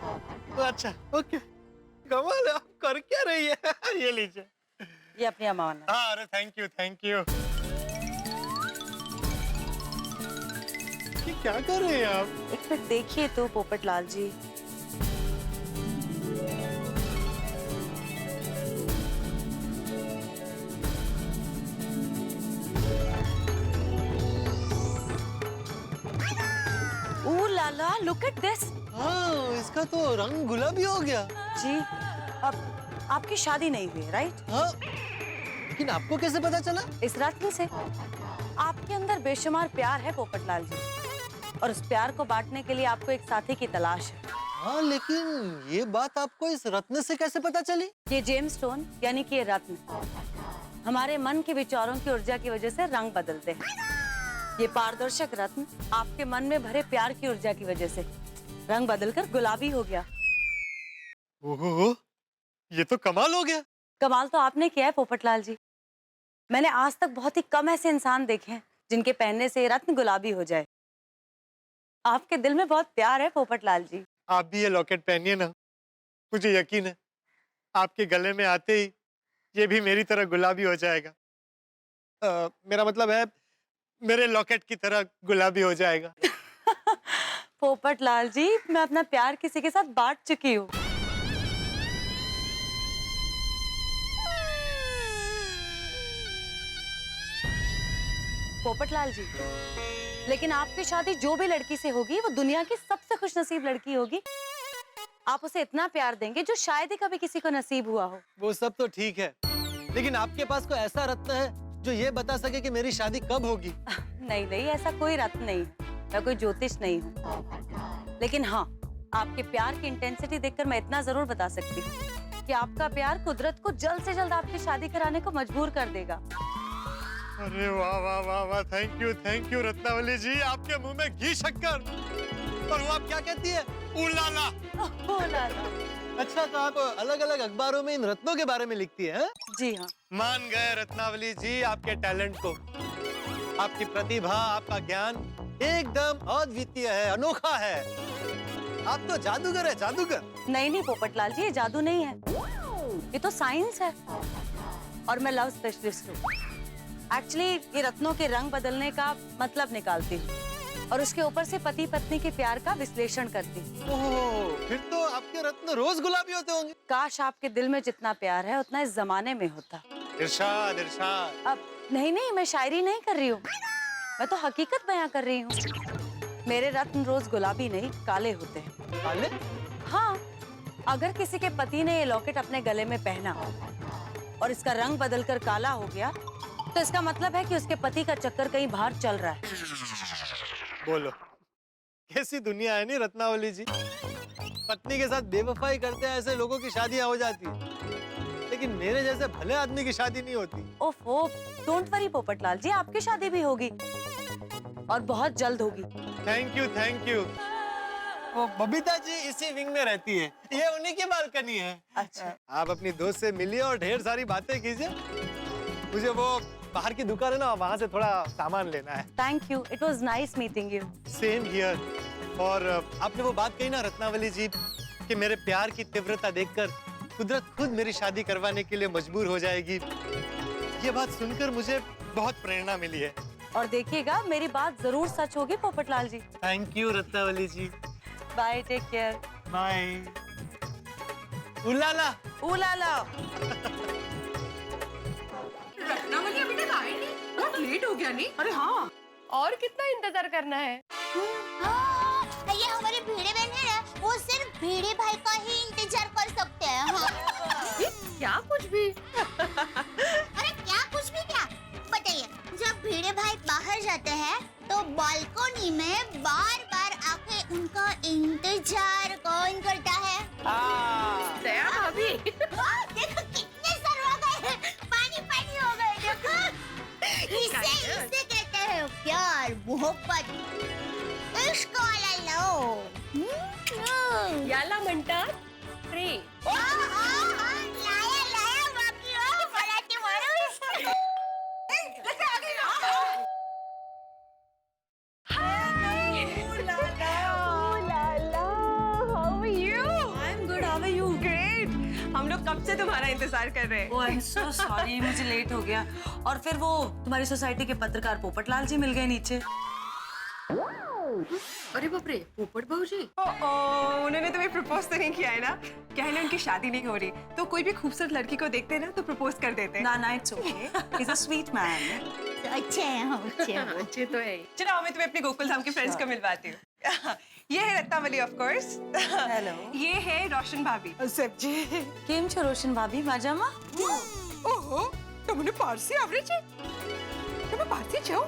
S10: अच्छा, ओके। कमाल है, आप कर क्या रही है? ये लीजिए।
S6: ये अपनी अमानत।
S10: हाँ, अरे थैंक यू, थैंक यू। ये क्या कर रहे हैं आप?
S6: एक मिनट देखिए तो पोपटलाल जी। ओह लाला, लुक एट दिस।
S10: हाँ, इसका तो रंग गुलाबी हो गया।
S6: जी, अब आपकी शादी नहीं हुई, राइट?
S10: हाँ, लेकिन आपको कैसे पता चला?
S6: इस रत्न से। आपके अंदर बेशुमार प्यार है पोपटलाल जी, और उस प्यार को बांटने के लिए आपको एक साथी की तलाश है।
S10: हाँ, लेकिन ये बात आपको इस रत्न से कैसे पता चली?
S6: ये जेम्स स्टोन यानी कि ये रत्न हमारे मन के विचारों की ऊर्जा की वजह से रंग बदलते हैं। ये पारदर्शक रत्न आपके मन में भरे प्यार की ऊर्जा की वजह से रंग बदलकर गुलाबी हो गया।
S10: ओहो, ये तो कमाल हो गया।
S6: कमाल तो आपने किया है पोपटलाल जी। मैंने आज तक बहुत ही कम ऐसे इंसान देखे हैं जिनके पहनने से ये रत्न गुलाबी हो जाए। आपके दिल में बहुत प्यार है पोपटलाल जी।
S10: आप भी ये लॉकेट पहनिए ना, मुझे यकीन है आपके गले में आते ही ये भी मेरी तरह गुलाबी हो जाएगा। मेरा मतलब है मेरे लॉकेट की तरह गुलाबी हो जाएगा।
S6: पोपटलाल जी, मैं अपना प्यार किसी के साथ बांट चुकी हूँ। पोपटलाल जी, लेकिन आपकी शादी जो भी लड़की से होगी वो दुनिया की सबसे खुशनसीब लड़की होगी। आप उसे इतना प्यार देंगे जो शायद ही कभी किसी को नसीब हुआ हो।
S10: वो सब तो ठीक है, लेकिन आपके पास कोई ऐसा रत्न है जो ये बता सके कि मेरी शादी कब होगी?
S6: नहीं नहीं, ऐसा कोई रत्न नहीं है। मैं कोई ज्योतिष नहीं हूँ, लेकिन हाँ, आपके प्यार की इंटेंसिटी देखकर मैं इतना जरूर बता सकती हूँ कि आपका प्यार कुदरत को जल्द से जल्द आपकी शादी कराने को मजबूर कर देगा।
S10: अरे वाह वाह वाह वाह, थैंक यू रत्नावली जी। आपके मुंह में घी शक्कर। और वो आप क्या कहती है? उलाला।
S6: उलाला।
S10: अच्छा, तो आप अलग अलग अखबारों में इन रत्नों के बारे में लिखती है?
S6: जी हाँ।
S10: मान गए रत्नावली जी आपके टैलेंट को। आपकी प्रतिभा, आपका ज्ञान एकदम अद्वितीय है, अनोखा है। आप तो जादूगर है, जादूगर।
S6: नहीं नहीं पोपटलाल जी, ये जादू नहीं है, ये तो साइंस है। और मैं लव स्पेशलिस्ट हूँ। एक्चुअली ये रत्नों के रंग बदलने का मतलब निकालती हूँ और उसके ऊपर से पति पत्नी के प्यार का विश्लेषण करती हूँ।
S10: ओह, फिर तो आपके रत्न रोज गुलाबी होते होंगे।
S6: काश आपके दिल में जितना प्यार है उतना इस जमाने में होता।
S10: इरशाद, इरशाद।
S6: अब नहीं नहीं, मैं शायरी नहीं कर रही हूँ, मैं तो हकीकत बयां कर रही हूँ। मेरे रत्न रोज गुलाबी नहीं, काले होते हैं।
S10: काले?
S6: हाँ, अगर किसी के पति ने ये लॉकेट अपने गले में पहना और इसका रंग बदलकर काला हो गया तो इसका मतलब है कि उसके पति का चक्कर कहीं बाहर चल रहा है।
S10: बोलो, कैसी दुनिया है नहीं रत्नावली जी। पत्नी के साथ बेवफाई करते हैं ऐसे लोगों की शादियां हो जाती है, लेकिन मेरे जैसे भले आदमी की शादी नहीं होती।
S6: ओफो, डोंट वरी पोपटलाल जी, आपकी शादी भी होगी और बहुत जल्द होगी।
S10: Thank you, thank you. वो बबीता जी इसी विंग में रहती है, ये उन्हीं की बालकनी है।
S6: अच्छा,
S10: आप अपनी दोस्त से मिलिए और ढेर सारी बातें कीजिए। मुझे वो बाहर की दुकान है ना, वहाँ से थोड़ा सामान लेना है।
S6: Thank you, it was nice meeting you.
S10: Same here. और आपने वो बात कही ना रत्नावली जी कि मेरे प्यार की तीव्रता देखकर कुदरत खुद मेरी शादी करवाने के लिए मजबूर हो जाएगी, ये बात सुनकर मुझे बहुत प्रेरणा मिली है।
S6: और देखिएगा, मेरी बात जरूर सच होगी Popatlal ji.
S10: Thank you Ratnavali ji.
S6: Bye, take care.
S10: Bye. उलाला।
S6: उलाला।
S1: रत्नावली अभी तक आई नहीं, बहुत लेट हो गया नहीं?
S8: अरे हाँ, और कितना इंतजार करना है?
S2: हाँ, ये हमारे भिड़े बहन है ना, वो सिर्फ भिड़े भाई का ही इंतजार कर सकते हैं। हाँ।
S8: क्या कुछ भी?
S2: अरे क्या कुछ भी क्या? बताइए, जब भिड़े भाई बाहर जाते हैं तो बालकनी में बार बार आके उनका इंतजार कौन करता है?
S4: दया भाभी।
S2: देखो कितने सरवा गए, पानी पानी हो गए देखो। इसे कहते हैं प्यार, मोहब्बत, इश्क वाला लव।
S8: याला म्हणतात प्रेम.
S2: लाया बाकी हो, फटाके मारो।
S4: हम लोग कब से तुम्हारा इंतजार कर रहे हैं।
S6: ओह आई एम सो सॉरी, मुझे लेट हो गया। और फिर वो तुम्हारी सोसाइटी के पत्रकार पोपटलाल जी मिल गए नीचे।
S8: अरे बाप रे, पोपट भाऊजी.
S4: उन्होंने तुम्हें प्रपोज तो नहीं किया है ना? क्या है ना, उनकी शादी नहीं हो रही, तो कोई भी खूबसूरत लड़की को देखते हैं ना तो प्रपोज कर देते हैं।
S6: ना ना, it's okay, he is a sweet man.
S2: अच्छे हैं हम, अच्छे हैं।
S8: अच्छे तो है.
S4: चलो मैं तुम्हें अपने गोकुल धाम के फ्रेंड्स को मिलवाती हूँ। ये है रत्नावली ऑफ कोर्स।
S6: हेलो।
S4: ये है रोशन भाभी। सब्जी।
S6: केम छो रोशन भाभी, मजामा?
S4: ओहो, तुमने पारसी आवड़े छे? तुम पारसी छो?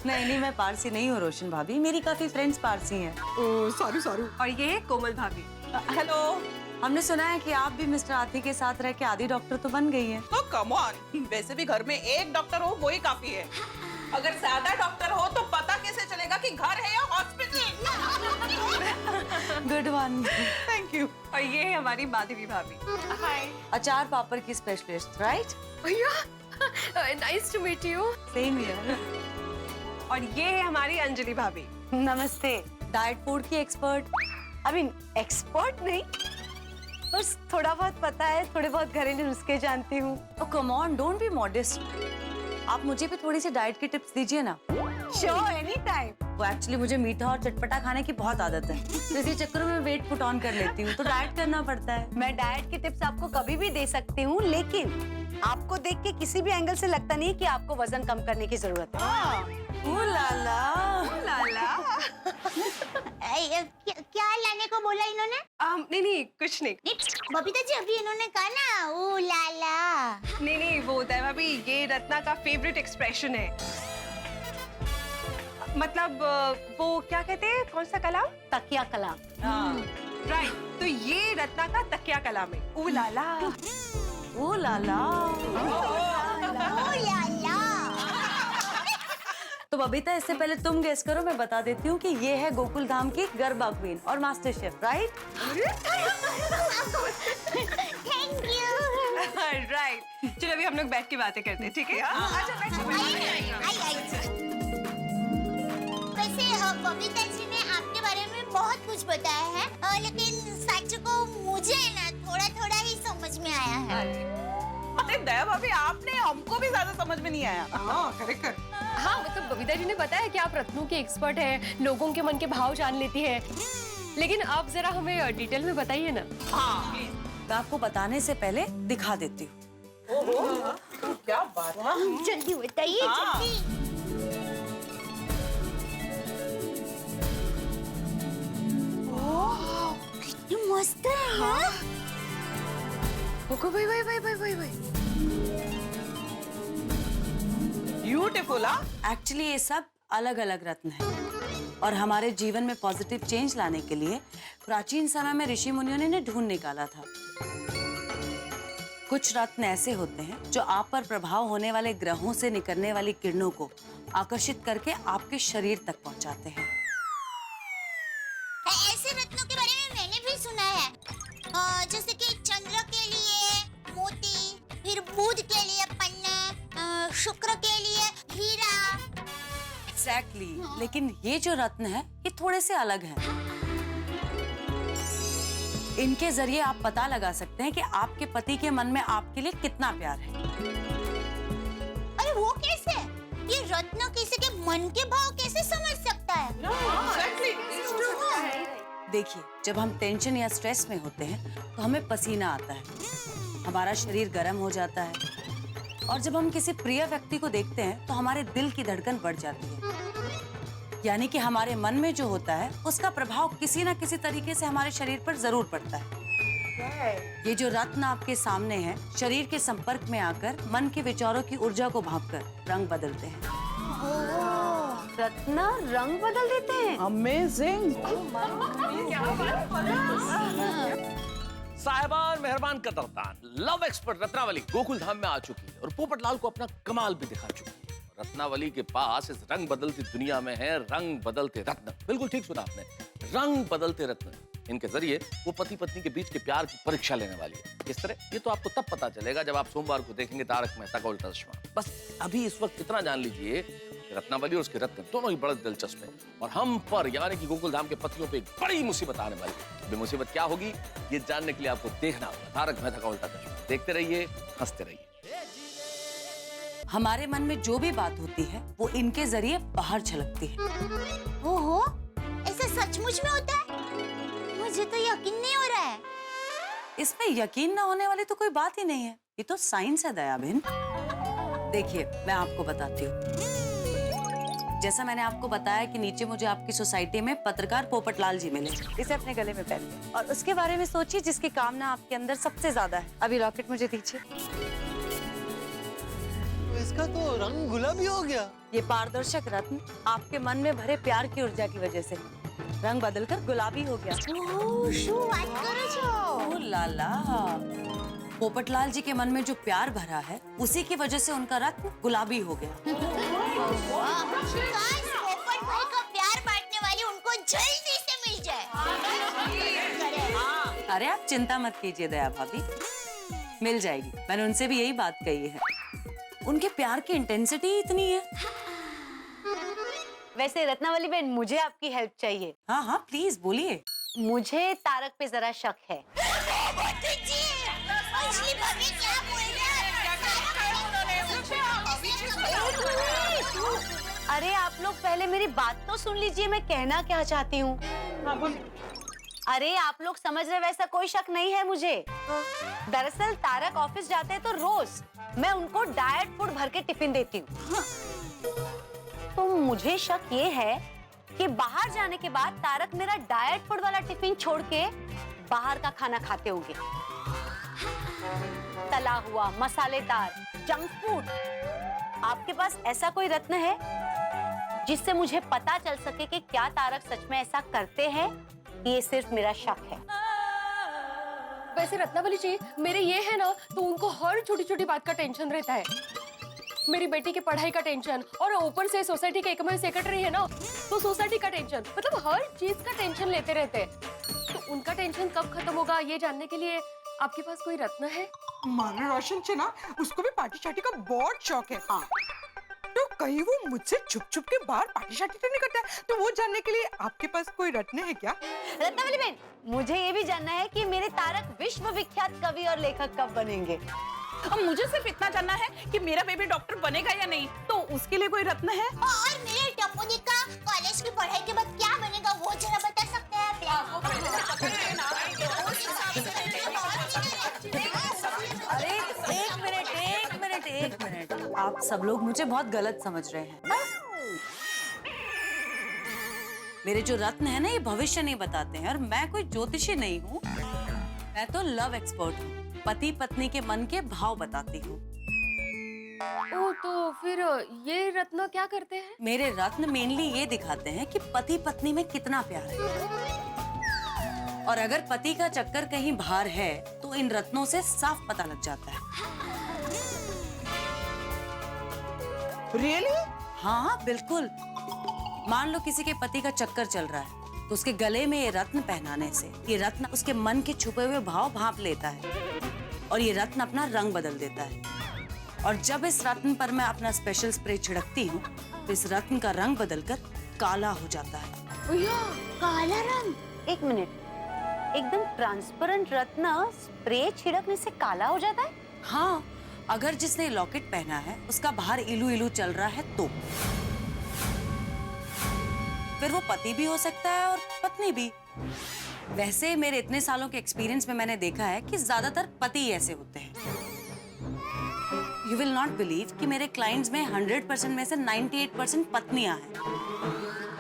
S6: नहीं, मैं पारसी नहीं हूँ रोशन भाभी, मेरी काफी फ्रेंड्स पारसी हैं।
S4: ओह सारू। और ये है कोमल भाभी। हेलो।
S6: हमने सुना है कि आप भी मिस्टर आथी के साथ रह के आधी डॉक्टर तो बन गई हैं।
S11: तो कम ऑन, वैसे भी घर में एक डॉक्टर हो वही काफी है। अगर ज्यादा डॉक्टर हो तो पता कैसे चलेगा कि घर है या hospital?
S6: Good one.
S4: Thank you. और ये है हमारी माधवी भाभी। हाय।
S6: अचार पापड़ की स्पेशलिस्ट, राइट?
S8: भैया, nice to meet you.
S6: Same here.
S4: और ये है हमारी अंजलि भाभी।
S6: नमस्ते। डाइट फूड की एक्सपर्ट।
S12: आई मीन एक्सपर्ट नहीं, बस थोड़ा बहुत पता है, थोड़े बहुत घरेलू नुस्खे जानती हूँ।
S6: Oh come on, don't be modest. आप मुझे भी थोड़ी सी डाइट की टिप्स दीजिए ना।
S12: Sure, any time.
S6: वो एक्चुअली मुझे मीठा और चटपटा खाने की बहुत आदत है, तो इसी चक्कर में वेट पुट ऑन कर लेती हूँ, तो डाइट करना पड़ता है।
S12: मैं डाइट की टिप्स आपको कभी भी दे सकती हूँ, लेकिन आपको देख के किसी भी एंगल से लगता नहीं कि आपको वजन कम करने की जरूरत है।
S6: ओह लाला।
S2: क्या लाने को बोला इन्होंने?
S4: नहीं कुछ नहीं।
S2: बबीता जी अभी इन्होंने कहा ना ओ लाला।
S4: नहीं वो होता है भाभी, ये रत्ना का फेवरेट एक्सप्रेशन है। मतलब वो क्या कहते हैं, कौन सा कलाम?
S12: तकिया कलाम।
S4: राइट, तो ये रत्ना का तकिया कलाम है। ओ लाला।
S6: ओह लाला।
S2: ओ लाला।
S6: तो बबीता, इससे पहले तुम गेस करो, मैं बता देती हूँ कि ये है गोकुल धाम की गरबा क्वीन और master chef, right?
S2: Thank you.
S4: Right, चलो अभी हम लोग बैठ के बातें करते हैं, ठीक है? आजा बैठो।
S2: वैसे बबीता जी ने आपके बारे में बहुत कुछ बताया है, लेकिन सच को मुझे ना थोड़ा ही समझ में आया है।
S11: अरे दया भाभी, आपने हमको भी ज्यादा समझ में नहीं आया।
S4: करेक्ट।
S8: हाँ, मतलब बबीता जी ने बताया कि आप रत्नों की एक्सपर्ट हैं, लोगों के मन के भाव जान लेती है, लेकिन आप जरा हमें डिटेल में बताइए ना।
S11: हाँ प्लीज।
S6: मैं आपको बताने से पहले दिखा देती हूँ।
S11: क्या बात है?
S2: जल्दी बताइए, जल्दी। कितनी मस्त है यार।
S8: भाई।
S11: ब्यूटीफुल।
S6: एक्चुअली ये सब अलग अलग रत्न हैं और हमारे जीवन में पॉजिटिव चेंज लाने के लिए प्राचीन समय में ऋषि मुनियों ने इन्हें ढूंढ निकाला था। कुछ रत्न ऐसे होते हैं जो आप पर प्रभाव होने वाले ग्रहों से निकलने वाली किरणों को आकर्षित करके आपके शरीर तक पहुंचाते हैं।
S2: ऐसे रत्नों के बारे में मैंने भी सुना है, जैसे कि चंद्र के लिए मोती, फिर बुध के लिए पन्ना, शुक्र के लिए हीरा।
S6: एग्जैक्टली, लेकिन ये जो रत्न है ये थोड़े से अलग हैं। इनके जरिए आप पता लगा सकते हैं कि आपके पति के मन में आपके लिए कितना प्यार है।
S2: अरे वो कैसे? ये रत्न किसी के मन के भाव कैसे समझ सकता है?
S6: देखिए, जब हम टेंशन या स्ट्रेस में होते हैं तो हमें पसीना आता है, हमारा शरीर गर्म हो जाता है, और जब हम किसी प्रिय व्यक्ति को देखते हैं तो हमारे दिल की धड़कन बढ़ जाती है। यानी कि हमारे मन में जो होता है उसका प्रभाव किसी ना किसी तरीके से हमारे शरीर पर जरूर पड़ता है। ये जो रत्न आपके सामने है, शरीर के संपर्क में आकर मन के विचारों की ऊर्जा को भांपकर रंग बदलते हैं।
S12: रत्ना रंग बदल देते हैं।
S11: अमेजिंग।
S7: साहिबान, मेहरबान, कदरदान, लव एक्सपर्ट रत्नावली गोकुल धाम में आ चुकी है और पोपटलाल को अपना कमाल भी दिखा चुकी है। रत्नावली के पास इस रंग बदलती दुनिया में है रंग बदलते रत्न। बिल्कुल ठीक सुना आपने, रंग बदलते रत्न। इनके जरिए वो पति पत्नी के बीच के प्यार की परीक्षा लेने वाली है। किस तरह, ये तो आपको तब पता चलेगा जब आप सोमवार को देखेंगे तारक मेहता का उल्टा चश्मा। बस अभी इस वक्त इतना जान लीजिए, रत्नावली और उसके रत्न दोनों ही बड़े दिलचस्प हैं और हम पर यानी कि गोकुल धाम के पतियों पे एक बड़ी मुसीबत आने वाली है। अभी मुसीबत क्या होगी ये जानने के लिए आपको देखना होगा तारक मेहता का उल्टा चश्मा। देखते रहिए, हंसते रहिए।
S6: हमारे मन में जो भी बात होती है वो इनके जरिए बाहर झलकती है।
S2: ओहो, ऐसा सचमुच में होता है? मुझे तो यकीन नहीं हो रहा है।
S6: इसमें यकीन न होने वाली तो कोई बात ही नहीं है, ये तो साइंस है दया बहन। देखिए मैं आपको बताती हूँ। जैसा मैंने आपको बताया कि नीचे मुझे आपकी सोसाइटी में पत्रकार पोपटलाल जी मिले, इसे अपने गले में पहन लें और उसके बारे में सोचिए जिसकी कामना आपके अंदर सबसे ज्यादा है। अभी लॉकेट मुझे दीजिए।
S10: इसका तो रंग गुलाबी हो गया।
S6: ये पारदर्शक रत्न आपके मन में भरे प्यार की ऊर्जा की वजह से रंग बदलकर गुलाबी हो गया।
S2: ओह, शू बात करो छो?
S6: ओ लाला, पोपटलाल जी के मन में जो प्यार भरा है उसी की वजह से उनका रत्न गुलाबी हो गया।
S2: काश पोपट भाई का प्यार बांटने वाली उनको जल्दी से मिल जाए।
S6: अरे आप चिंता मत कीजिए दया भाभी, मिल जाएगी। मैंने उनसे भी यही बात कही है। उनके प्यार की इंटेंसिटी इतनी है।
S12: वैसे रत्नावली बहन, मुझे आपकी हेल्प चाहिए।
S6: हाँ हाँ प्लीज बोलिए।
S12: मुझे तारक पे जरा शक है।
S2: अंजलि भाभी क्या बोल
S12: अरे आप लोग पहले मेरी बात तो सुन लीजिए, मैं कहना क्या चाहती हूँ। अरे आप लोग समझ रहे, वैसा कोई शक नहीं है मुझे। दरअसल तारक ऑफिस जाते हैं तो रोज मैं उनको डाइट फूड भर के टिफिन देती हूँ। तो मुझे शक ये है कि बाहर जाने के बाद तारक मेरा डाइट फूड वाला टिफिन छोड़ के बाहर का खाना खाते होंगे। तला हुआ, मसालेदार, जंक फूड। आपके पास ऐसा कोई रत्न है जिससे मुझे पता चल सके कि क्या तारक सच में ऐसा करते हैं? ये सिर्फ मेरा शक है।
S8: वैसे रत्नावली जी, मेरे ये है ना, तो उनको हर छोटी छोटी बात का टेंशन रहता है। मेरी बेटी की पढ़ाई का टेंशन, और ऊपर से सोसाइटी के एकमात्र सेक्रेटरी है ना, तो सोसाइटी का टेंशन, मतलब हर चीज का टेंशन लेते रहते हैं। तो उनका टेंशन कब खत्म होगा ये जानने के लिए आपके पास कोई रत्न है?
S5: माना रोशन से ना, उसको भी पार्टी शार्टी का बहुत शौक है। हाँ। तो कहीं वो मुझसे छुप छुप के बाहर पार्टी शार्टी तो नहीं करता है, तो वो जानने के लिए आपके पास कोई रत्न है क्या?
S12: रत्नावली बहन, मुझे ये भी जानना है कि मेरे तारक विश्व विख्यात कवि और लेखक कब बनेंगे।
S11: अब मुझे सिर्फ इतना जानना है कि मेरा बेबी डॉक्टर बनेगा या नहीं, तो उसके लिए कोई रत्न है?
S2: और मेरे टप्पू दी का कॉलेज की पढ़ाई के बाद क्या बनेगा वो जरा बता सकते हैं आप?
S6: अरे एक मिनट, आप सब लोग मुझे बहुत गलत समझ रहे हैं। मेरे जो रत्न है ना, ये भविष्य नहीं बताते हैं और मैं कोई ज्योतिषी नहीं हूँ। मैं तो लव एक्सपर्ट हूँ, पति पत्नी के मन के भाव बताती हूँ।
S8: ओ, तो फिर ये रत्न क्या करते हैं?
S6: मेरे रत्न मेनली ये दिखाते हैं कि पति पत्नी में कितना प्यार है, और अगर पति का चक्कर कहीं बाहर है तो इन रत्नों से साफ पता लग जाता है।
S11: रियली?
S6: हाँ बिल्कुल। मान लो किसी के पति का चक्कर चल रहा है तो उसके गले में ये रत्न पहनाने से ये रत्न उसके मन के छुपे हुए भाव भांप लेता है और ये रत्न अपना रंग बदल देता है। और जब इस रत्न पर मैं अपना स्पेशल स्प्रे छिड़कती हूँ तो इस रत्न का रंग बदलकर काला हो जाता है।
S2: काला रंग?
S12: एक मिनट, एकदम ट्रांसपेरेंट रत्न स्प्रे छिड़कने से काला हो जाता है?
S6: हाँ, अगर जिसने लॉकेट पहना है उसका बाहर इलू इलू चल रहा है तो फिर वो पति भी हो सकता है और पत्नी भी। वैसे मेरे इतने सालों के एक्सपीरियंस में मैंने देखा है कि ज्यादातर पति ऐसे होते हैं। यू विल नॉट बिलीव कि मेरे क्लाइंट्स में 100% में से 98% पत्नियां हैं।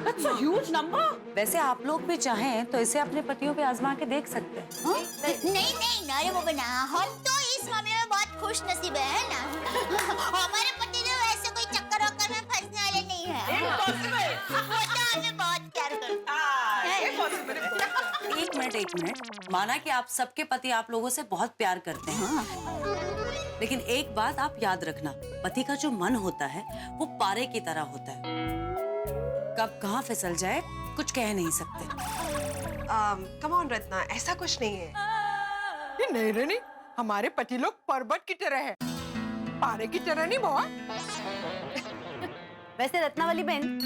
S11: That's a huge number.
S6: वैसे आप लोग भी चाहें तो इसे अपने पतियों पे आजमा के देख सकते हैं। हाँ?
S2: नहीं नारे वो बना, हम तो इस मामले में बहुत खुश नसीब है ना। हमारे पति जो ऐसे कोई चक्कर वक्कर में फंसने वाले नहीं है।
S6: एक मिनट। माना कि आप सबके पति आप लोगों से बहुत प्यार करते हैं, लेकिन एक बात आप याद रखना, पति का जो मन होता है वो पारे की तरह होता है, कब कहाँ फिसल जाए कुछ कह नहीं सकते।
S4: कम ऑन रत्ना, ऐसा कुछ नहीं है।
S5: ये नहीं रे नहीं, हमारे पति लोग पर्वत की तरह है, पारे की तरह नहीं बुआ।
S12: वैसे रत्नावली बहन,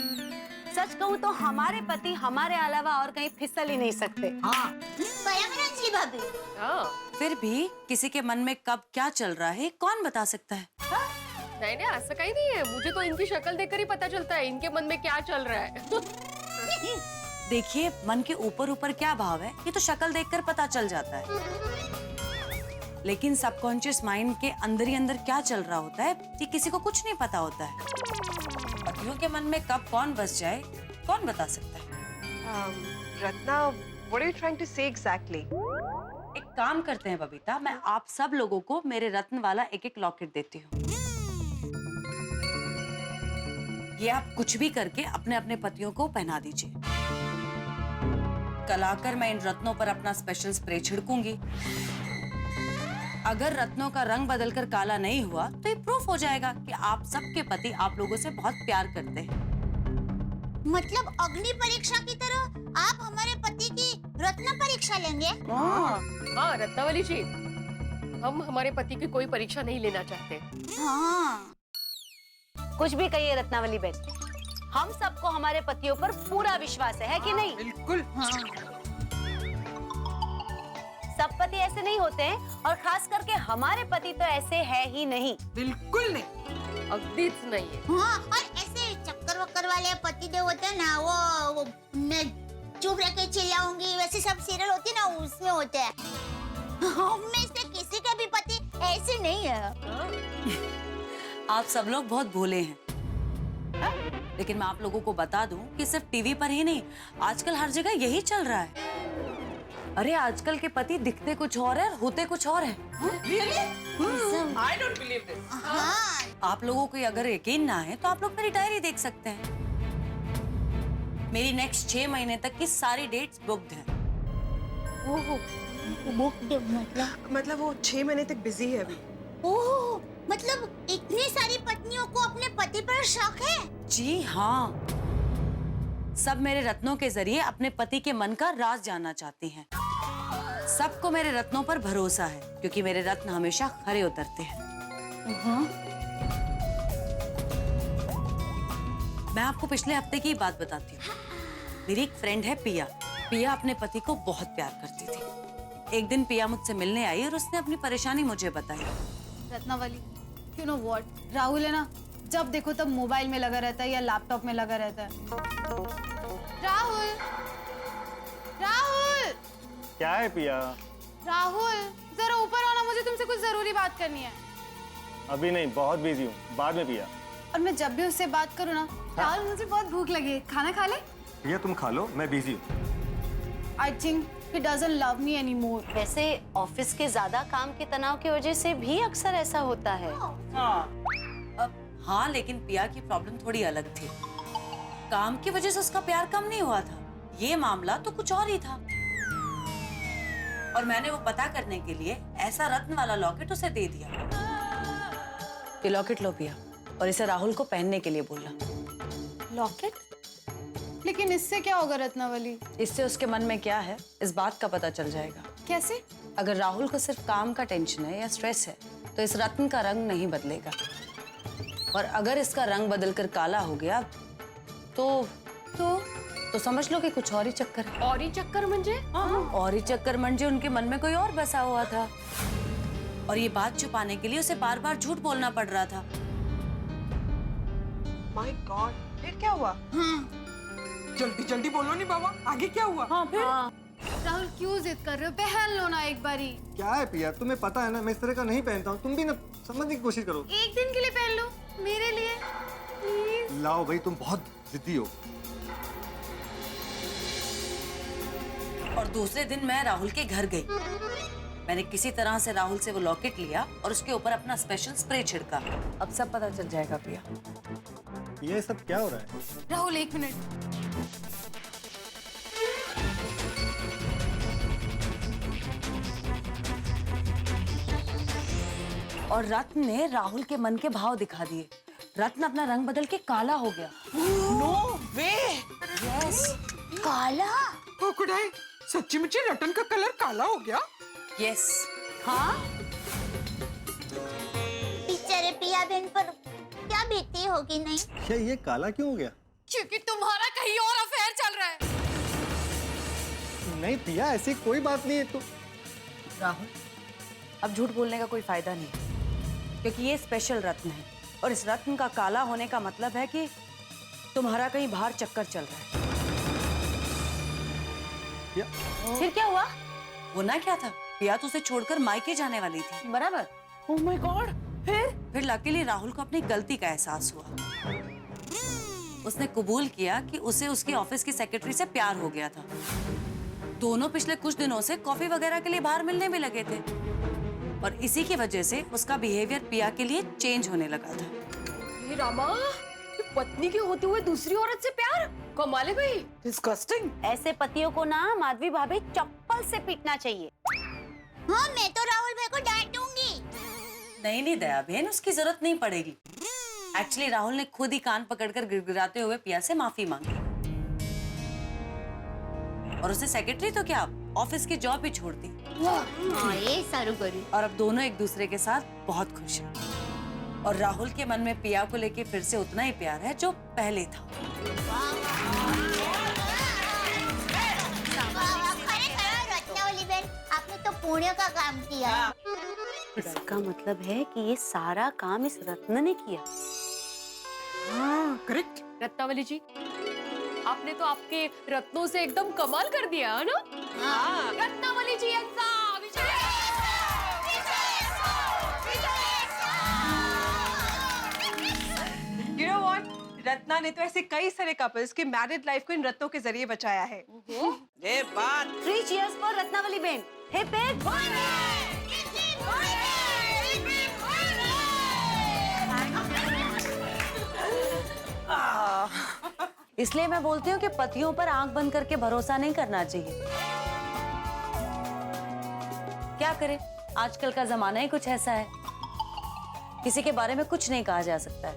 S12: सच कहूँ तो हमारे पति हमारे अलावा और कहीं फिसल ही नहीं सकते।
S2: बराबर अंजलि भाभी।
S6: फिर भी किसी के मन में कब क्या चल रहा है कौन बता सकता है?
S8: नहीं नहीं, ऐसा कहीं नहीं है। मुझे तो इनकी शक्ल देखकर ही पता चलता है इनके मन में क्या चल रहा है।
S6: देखिए, मन के ऊपर ऊपर क्या भाव है ये तो शक्ल देखकर पता चल जाता है, लेकिन सबकॉन्शियस माइंड के अंदर ही अंदर क्या चल रहा होता है ये किसी को कुछ नहीं पता होता है। पतियों के मन में कब कौन बस जाए कौन बता सकता है?
S4: Ratna, what are you trying to say exactly?
S6: एक काम करते हैं बबीता, मैं आप सब लोगों को मेरे रत्न वाला एक एक लॉकेट देती हूँ। ये आप कुछ भी करके अपने अपने पतियों को पहना दीजिए। कल आकर मैं इन रत्नों पर अपना स्पेशल स्प्रे छिड़कूंगी। अगर रत्नों का रंग बदलकर काला नहीं हुआ तो ये प्रूफ हो जाएगा कि आप सबके पति आप लोगों से बहुत प्यार करते हैं।
S2: मतलब अग्नि परीक्षा की तरह आप हमारे पति की रत्न परीक्षा लेंगे?
S8: हाँ रत्नावली जी, हम हमारे पति की कोई परीक्षा नहीं लेना चाहते।
S2: हाँ।
S12: कुछ भी कहिए रत्नावली बहन, हम सबको हमारे पतियों पर पूरा विश्वास है कि नहीं?
S5: बिल्कुल।
S12: सब पति ऐसे नहीं होते हैं, और खास करके हमारे पति तो ऐसे है ही नहीं।
S5: बिल्कुल नहीं।
S8: अगदीच नहीं है।
S2: हाँ, और ऐसे चक्कर वक्कर वाले पति देव होते हैं ना, वो मैं चुप रह के चिल्लाऊंगी वैसे सब सीरियल होती है ना, उसमें होते हैं। हम में से किसी के भी पति ऐसे नहीं है।
S6: आप सब लोग बहुत भोले हैं, लेकिन मैं आप लोगों को बता दूं कि सिर्फ टीवी पर ही नहीं, आजकल हर जगह यही चल रहा है। अरे आजकल के पति दिखते कुछ और है, होते कुछ और है।
S11: I don't believe this.
S2: हाँ।
S6: आप लोगों को अगर यकीन ना है तो आप लोग मेरी डायरी देख सकते हैं। मेरी नेक्स्ट 6 महीने तक की सारी डेट्स बुक्ड हैं।
S4: मतलब वो 6 महीने तक बिजी है अभी।
S2: ओह, मतलब इतनी सारी पत्नियों को अपने पति पर शक है?
S6: जी हाँ, सब मेरे रत्नों के जरिए अपने पति के मन का राज जानना चाहती हैं। सबको मेरे रत्नों पर भरोसा है क्योंकि मेरे रत्न हमेशा खरे उतरते हैं। मैं आपको पिछले हफ्ते की बात बताती हूँ। मेरी एक फ्रेंड है पिया। पिया अपने पति को बहुत प्यार करती थी। एक दिन पिया मुझसे मिलने आई और उसने अपनी परेशानी मुझे बताई।
S13: Ratnavali, you know what? Rahul है ना, जब देखो तब मोबाइल में लगा रहता है या लैपटॉप में लगा रहता है। राहुल, राहुल,
S10: क्या है पिया?
S13: राहुल, जरा ऊपर आओ ना, मुझे तुमसे कुछ जरूरी बात करनी है।
S10: अभी नहीं, बहुत बिजी हूँ, बाद में पिया।
S13: और मैं जब भी उससे बात करूँ ना, राहुल मुझे बहुत भूख लगी है, खाना खा ले।
S10: पिया तुम खा लो, मैं बिजी हूँ।
S13: I think he doesn't love me anymore.
S12: वैसे ऑफिस के ज्यादा काम के तनाव की वजह से भी अक्सर ऐसा होता है।
S6: हाँ, लेकिन पिया की प्रॉब्लम थोड़ी अलग थी। काम की वजह से उसका प्यार कम नहीं हुआ था, ये मामला तो कुछ और ही था। और मैंने वो पता करने के लिए ऐसा रत्न वाला लॉकेट उसे दे दिया। ये लॉकेट लो पिया, और इसे राहुल को पहनने के लिए बोलना।
S13: लॉकेट? लेकिन इससे क्या होगा रत्नावली?
S6: इससे उसके मन में क्या है इस बात का पता चल जाएगा।
S13: कैसे?
S6: अगर राहुल को सिर्फ काम का टेंशन है या स्ट्रेस है तो इस रत्न का रंग नहीं बदलेगा, और अगर इसका रंग बदलकर काला हो गया तो समझ लो कि कुछ और ही चक्कर है।
S8: और ही चक्कर मंजे?
S6: हाँ, और ही चक्कर मंजे उनके मन में कोई और बसा हुआ था, और ये बात छुपाने के लिए उसे बार बार झूठ बोलना पड़ रहा था।
S4: My God, फिर क्या हुआ?
S5: जल्दी जल्दी बोलो नहीं बाबा, आगे क्या हुआ?
S6: हाँ, फिर?
S13: राहुल क्यों जिद कर रहे हो? पहन लो ना एक बारी।
S10: क्या है पिया, तुम्हें पता है ना मैं इस तरह का नहीं पहनता हूँ, तुम भी ना समझने की कोशिश करो।
S13: एक दिन के लिए पहन लो, मेरे लिए प्लीज।
S10: लाओ भाई, तुम बहुत जिद्दी हो।
S6: और दूसरे दिन मैं राहुल के घर गई। मैंने किसी तरह से राहुल से वो लॉकेट लिया और उसके ऊपर अपना स्पेशल स्प्रे छिड़का। अब सब पता चल जाएगा पिया।
S10: ये सब क्या हो रहा है?
S13: राहुल एक मिनट।
S6: और रत्न ने राहुल के मन के भाव दिखा दिए। रत्न अपना रंग बदल के काला हो गया।
S11: नो वे।
S6: यस
S2: काला?
S5: ओ खुदाई, सच्ची मुच्ची रतन का कलर काला हो गया?
S6: यस।
S2: हाँ? बेचारे पिया बहन पर क्या बीती होगी नहीं?
S10: क्या ये काला क्यों हो गया?
S8: क्योंकि तुम्हारा कहीं और अफेयर चल रहा है।
S10: नहीं पिया, ऐसी कोई बात नहीं है। तो
S6: राहुल, अब झूठ बोलने का कोई फायदा नहीं, क्योंकि ये स्पेशल रत्न है और इस रत्न का काला होने का मतलब है कि तुम्हारा कहीं बाहर चक्कर चल रहा है। फिर क्या हुआ? होना क्या था? पिया तो उसे छोड़कर मायके जाने वाली थी, बराबर?
S11: Oh my God.
S6: फिर लकीली राहुल को अपनी गलती का एहसास हुआ। उसने कबूल किया कि उसे उसके ऑफिस की सेक्रेटरी से प्यार हो गया था। दोनों पिछले कुछ दिनों से कॉफी वगैरह के लिए बाहर मिलने भी लगे थे और इसी की वजह से उसका बिहेवियर पिया के लिए चेंज होने लगा था।
S8: हे रामा, ये पत्नी के होते हुए दूसरी औरत से प्यार? कमाल है भाई।
S11: डिस्गस्टिंग।
S12: ऐसे पतियों को ना माधवी भाभी चप्पल से पीटना चाहिए।
S2: हाँ, मैं तो राहुल भाई को डांटूंगी।
S6: नहीं दया बहन, उसकी जरूरत नहीं पड़ेगी। एक्चुअली राहुल ने खुद ही कान पकड़कर गिड़गिड़ाते हुए पिया से माफी मांगी और उसे सेक्रेटरी तो क्या, ऑफिस की जॉब भी छोड़ दी।
S2: हाँ, ये सारू करी।
S6: और अब दोनों एक दूसरे के साथ बहुत खुश हैं और राहुल के मन में पिया को लेके फिर से उतना ही प्यार है जो पहले था।
S2: रत्नावली बहन, आपने तो पुण्य का काम किया।
S12: इसका मतलब है कि ये सारा काम इस रत्न ने किया।
S5: हाँ, करेक्ट।
S8: रत्नावली जी, आपने तो आपके रत्नों से एकदम कमाल कर दिया है ना? हाँ। रत्नावली जी
S4: You know what? रत्ना ने तो ऐसे कई सारे कपल्स की मैरिड लाइफ को इन रत्नों के जरिए बचाया है।
S11: ये बात
S12: 3 cheers for रत्नावली बहन। Hip hip. इसलिए मैं बोलती हूँ कि पतियों पर आंख बंद करके भरोसा नहीं करना चाहिए। क्या करें, आजकल का जमाना ही कुछ ऐसा है, किसी के बारे में कुछ नहीं कहा जा सकता है।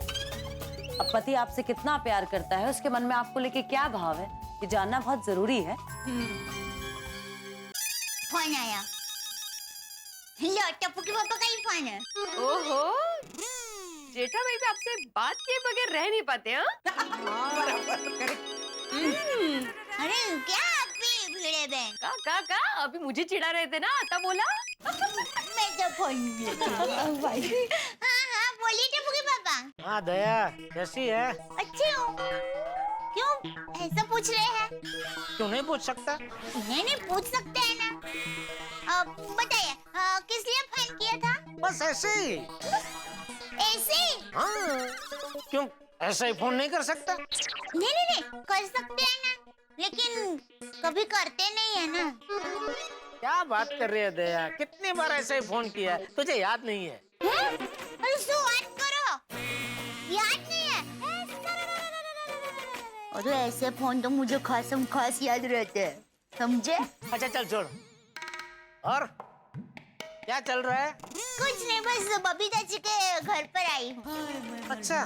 S12: अब पति आपसे कितना प्यार करता है, उसके मन में आपको लेके क्या भाव है, ये जानना बहुत जरूरी है।
S2: फोन आया। लो, टप्पू के पापा का ही फोन है।
S8: ओहो, जेठा भाई भी आपसे बात किए बगैर रह नहीं पाते हैं?
S2: अरे क्या आप भी भिड़े बहन?
S8: का अभी मुझे चिढ़ा रहे थे ना, आता बोला।
S2: मैं तो फोन हाँ, बोलिए टप्पू के पापा।
S3: हाँ दया, कैसी है?
S2: अच्छी हूँ। क्यों ऐसा पूछ रहे हैं?
S3: क्यों नहीं पूछ सकता?
S2: नहीं पूछ सकते हैं ना। बताइए, किस लिए फोन किया था?
S3: बस ऐसे ही।
S2: ऐसे?
S3: हाँ, क्यों ऐसा ही फोन नहीं कर सकता?
S2: नहीं, कर सकते हैं ना, लेकिन कभी करते नहीं है ना।
S3: क्या बात कर रही है दया, कितनी बार ऐसा ही फोन किया है, तुझे याद नहीं है?
S2: अरे बात करो, याद नहीं है? अरे ऐसे फोन तो मुझे खास याद रहते हैं, समझे?
S3: अच्छा चल छोड़। और क्या चल रहा है?
S2: कुछ नहीं, बस बबीता जी के घर पर आई हूँ।
S3: अच्छा,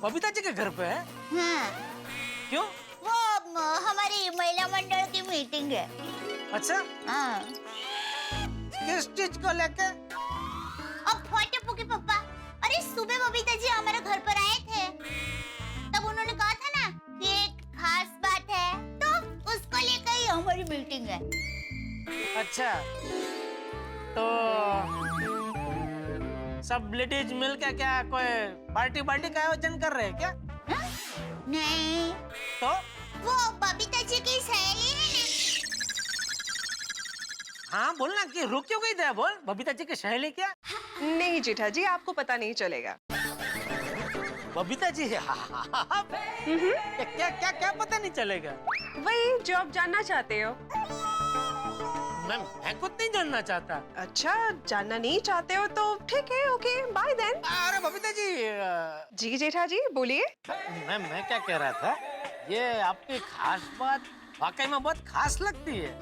S3: बबीता जी के घर पे है?
S2: हाँ।
S3: क्यों?
S2: वो हमारी महिला मंडल की मीटिंग है।
S3: अच्छा?
S2: हाँ।
S3: किस चीज को लेके?
S2: अब टप्पू के पापा, अरे सुबह बबीता जी हमारे घर पर आए थे, तब उन्होंने कहा था ना कि एक खास बात है, तो उसको लेकर ही हमारी मीटिंग है।
S3: अच्छा, तो सब लेडीज मिलकर क्या कोई पार्टी का आयोजन कर रहे हैं क्या?
S2: हा? नहीं।
S3: तो
S2: वो बबीता जी की सहेली है ना।
S3: हाँ बोलना, कि रुक क्यों गई था? बोल, बबीता जी की सहेली क्या?
S4: नहीं जेठा जी, आपको पता नहीं चलेगा।
S3: बबीता जी क्या क्या क्या पता नहीं चलेगा?
S4: वही जो आप जानना चाहते हो।
S3: मैं खुद नहीं जानना चाहता।
S4: अच्छा, जानना नहीं चाहते हो तो ठीक है, ओके बाय देन।
S3: अरे बबीता जी।
S4: जी जेठा जी बोलिए।
S3: मैं क्या कह रहा था, ये आपकी खास बात वाकई में बहुत खास लगती है।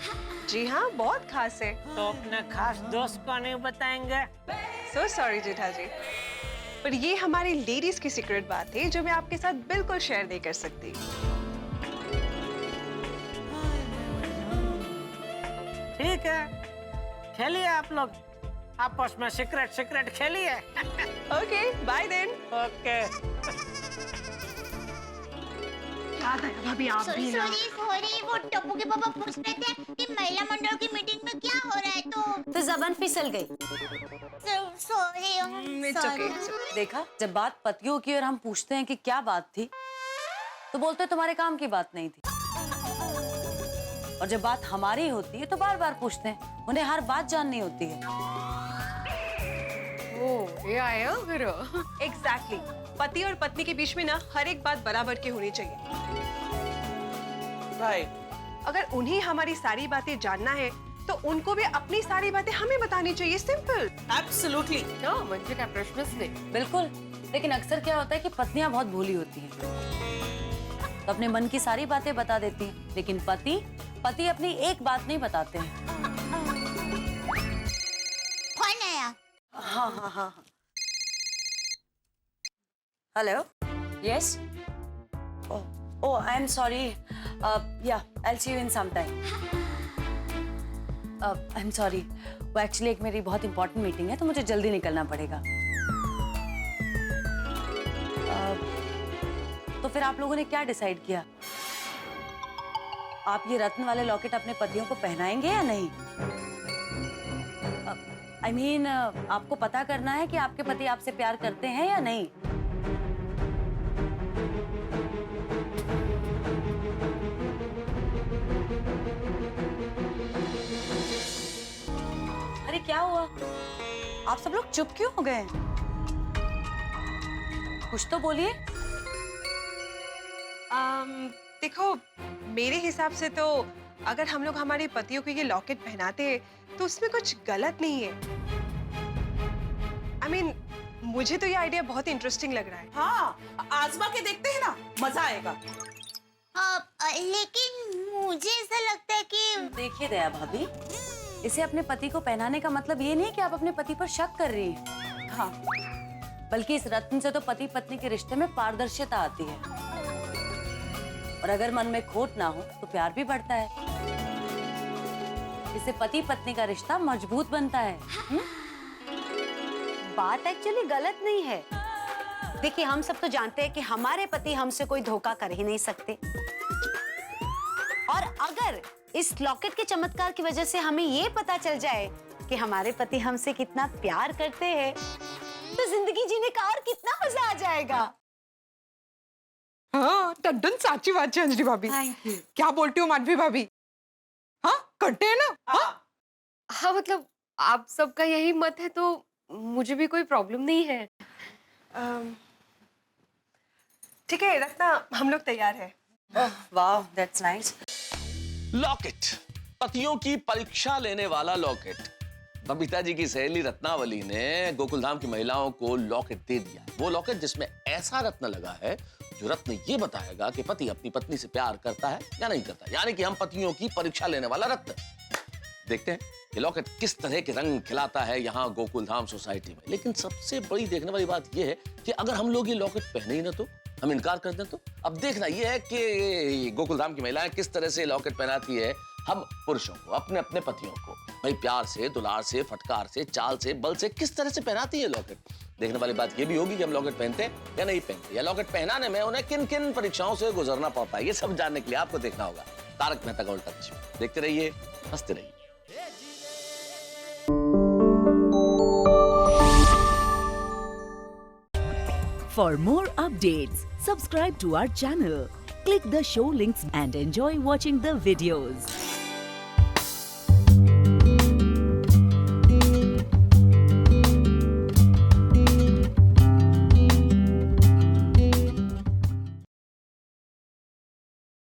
S4: जी हाँ, बहुत खास है।
S3: तो अपने खास दोस्त को नहीं बताएंगे?
S4: So sorry जेठा जी, पर ये हमारी लेडीज की सीक्रेट बात है जो मैं आपके साथ बिल्कुल शेयर नहीं कर सकती।
S3: ठीक है, खेलिए आप लोग आपस में सीक्रेट सीक्रेट खेलिए।
S4: Okay, bye then.
S3: ओके।
S4: याद आया भाभी, आप भी ना।
S2: सॉरी, वो टप्पू के पापा पूछ रहे थे कि महिला मंडल की मीटिंग में क्या हो रहा है,
S12: तो जबान फिसल गई।
S2: सॉरी।
S4: It's okay.
S6: देखा, जब बात पतियों की और हम पूछते हैं कि क्या बात थी, तो बोलते हैं तुम्हारे काम की बात नहीं थी। और जब बात हमारी होती है तो बार बार पूछते हैं, उन्हें हर बात जाननी होती है।
S8: ओ, ये आया फिर।
S4: Exactly. पति और पत्नी के बीच में ना हर एक बात बराबर की होनी चाहिए।
S7: राइट।
S4: अगर उन्हें हमारी सारी बातें जानना है तो उनको भी अपनी सारी बातें हमें बतानी चाहिए। सिंपल।
S11: एब्सोल्युटली।
S8: ना म्हणजे काय प्रश्नच नाही।
S6: बिल्कुल, लेकिन अक्सर क्या होता है कि पत्नियां बहुत भोली होती हैं, तो अपने मन की सारी बातें बता देती हैं, लेकिन पति अपनी एक बात नहीं बताते हैं।
S2: कौन आया?
S6: हाँ। Hello, yes. Oh, I am sorry. Yeah, I will see you in some time. I am sorry, वो एक्चुअली एक मेरी बहुत इंपॉर्टेंट मीटिंग है, तो मुझे जल्दी निकलना पड़ेगा। तो फिर आप लोगों ने क्या डिसाइड किया? आप ये रत्न वाले लॉकेट अपने पतियों को पहनाएंगे या नहीं? I mean, आपको पता करना है कि आपके पति आपसे प्यार करते हैं या नहीं। अरे क्या हुआ? आप सब लोग चुप क्यों हो गए? कुछ तो बोलिए।
S4: देखो, मेरे हिसाब से तो अगर हम लोग हमारे पतियों को ये लॉकेट पहनाते हैं तो उसमें कुछ गलत नहीं है। I mean, मुझे तो ये आइडिया बहुत इंटरेस्टिंग लग रहा है।
S11: हाँ, आजमा के देखते हैं ना, मजा आएगा।
S2: लेकिन मुझे ऐसा लगता है कि
S6: देखिए दया भाभी, इसे अपने पति को पहनाने का मतलब ये नहीं कि आप अपने पति पर शक कर रही हैं। हाँ, बल्कि इस रत्न से तो पति पत्नी के रिश्ते में पारदर्शिता आती है, और अगर मन में खोट ना हो तो प्यार भी बढ़ता है। इससे पति पत्नी का रिश्ता मजबूत बनता है।
S12: बात एक्चुअली गलत नहीं है। देखिए, हम सब तो जानते हैं कि हमारे पति हमसे कोई धोखा कर ही नहीं सकते, और अगर इस लॉकेट के चमत्कार की वजह से हमें ये पता चल जाए कि हमारे पति हमसे कितना प्यार करते हैं, तो जिंदगी जीने का और कितना मजा आ जाएगा।
S5: हाँ, टड्डन साची बात है अंजलि भाभी। क्या बोलती हो माधवी भाभी? हाँ, करते हैं ना?
S8: हाँ, मतलब आप सबका यही मत है तो मुझे भी कोई प्रॉब्लम नहीं है।
S4: ठीक है रत्ना, हम लोग तैयार हैं।
S6: वाह, दैट्स नाइस।
S7: लॉकेट, पतियों की परीक्षा लेने वाला लॉकेट। बबीता जी की सहेली रत्नावली ने गोकुलधाम की महिलाओं को लॉकेट दे दिया। वो लॉकेट जिसमें ऐसा रत्न लगा है जो रत्न ये बताएगा कि पति अपनी पत्नी से प्यार करता है या नहीं करता, यानी कि हम पतियों की परीक्षा लेने वाला रत्न। देखते हैं ये लॉकेट किस तरह के रंग खिलाता है यहाँ गोकुलधाम सोसाइटी में। लेकिन सबसे बड़ी देखने वाली बात यह है कि अगर हम लोग ये लॉकेट पहने ही ना तो, हम इनकार कर दें तो। अब देखना यह है कि गोकुलधाम की महिलाएं किस तरह से लॉकेट पहनाती है हम पुरुषों को, अपने अपने पतियों को। भाई प्यार से, दुलार से, फटकार से, चाल से, बल से किस तरह से पहनाती है लॉकेट। देखने वाली बात ये भी होगी कि हम लॉकेट पहनते हैं या नहीं पहनते, या लॉकेट पहनाने में उन्हें किन किन परीक्षाओं से गुजरना पड़ता है। ये सब जानने के लिए आपको देखना होगा तारक मेहता का उल्टा चश्मा। देखते रहिए, हंसते रहिए।
S14: For more updates, subscribe to our channel, click the show links and enjoy watching the videos.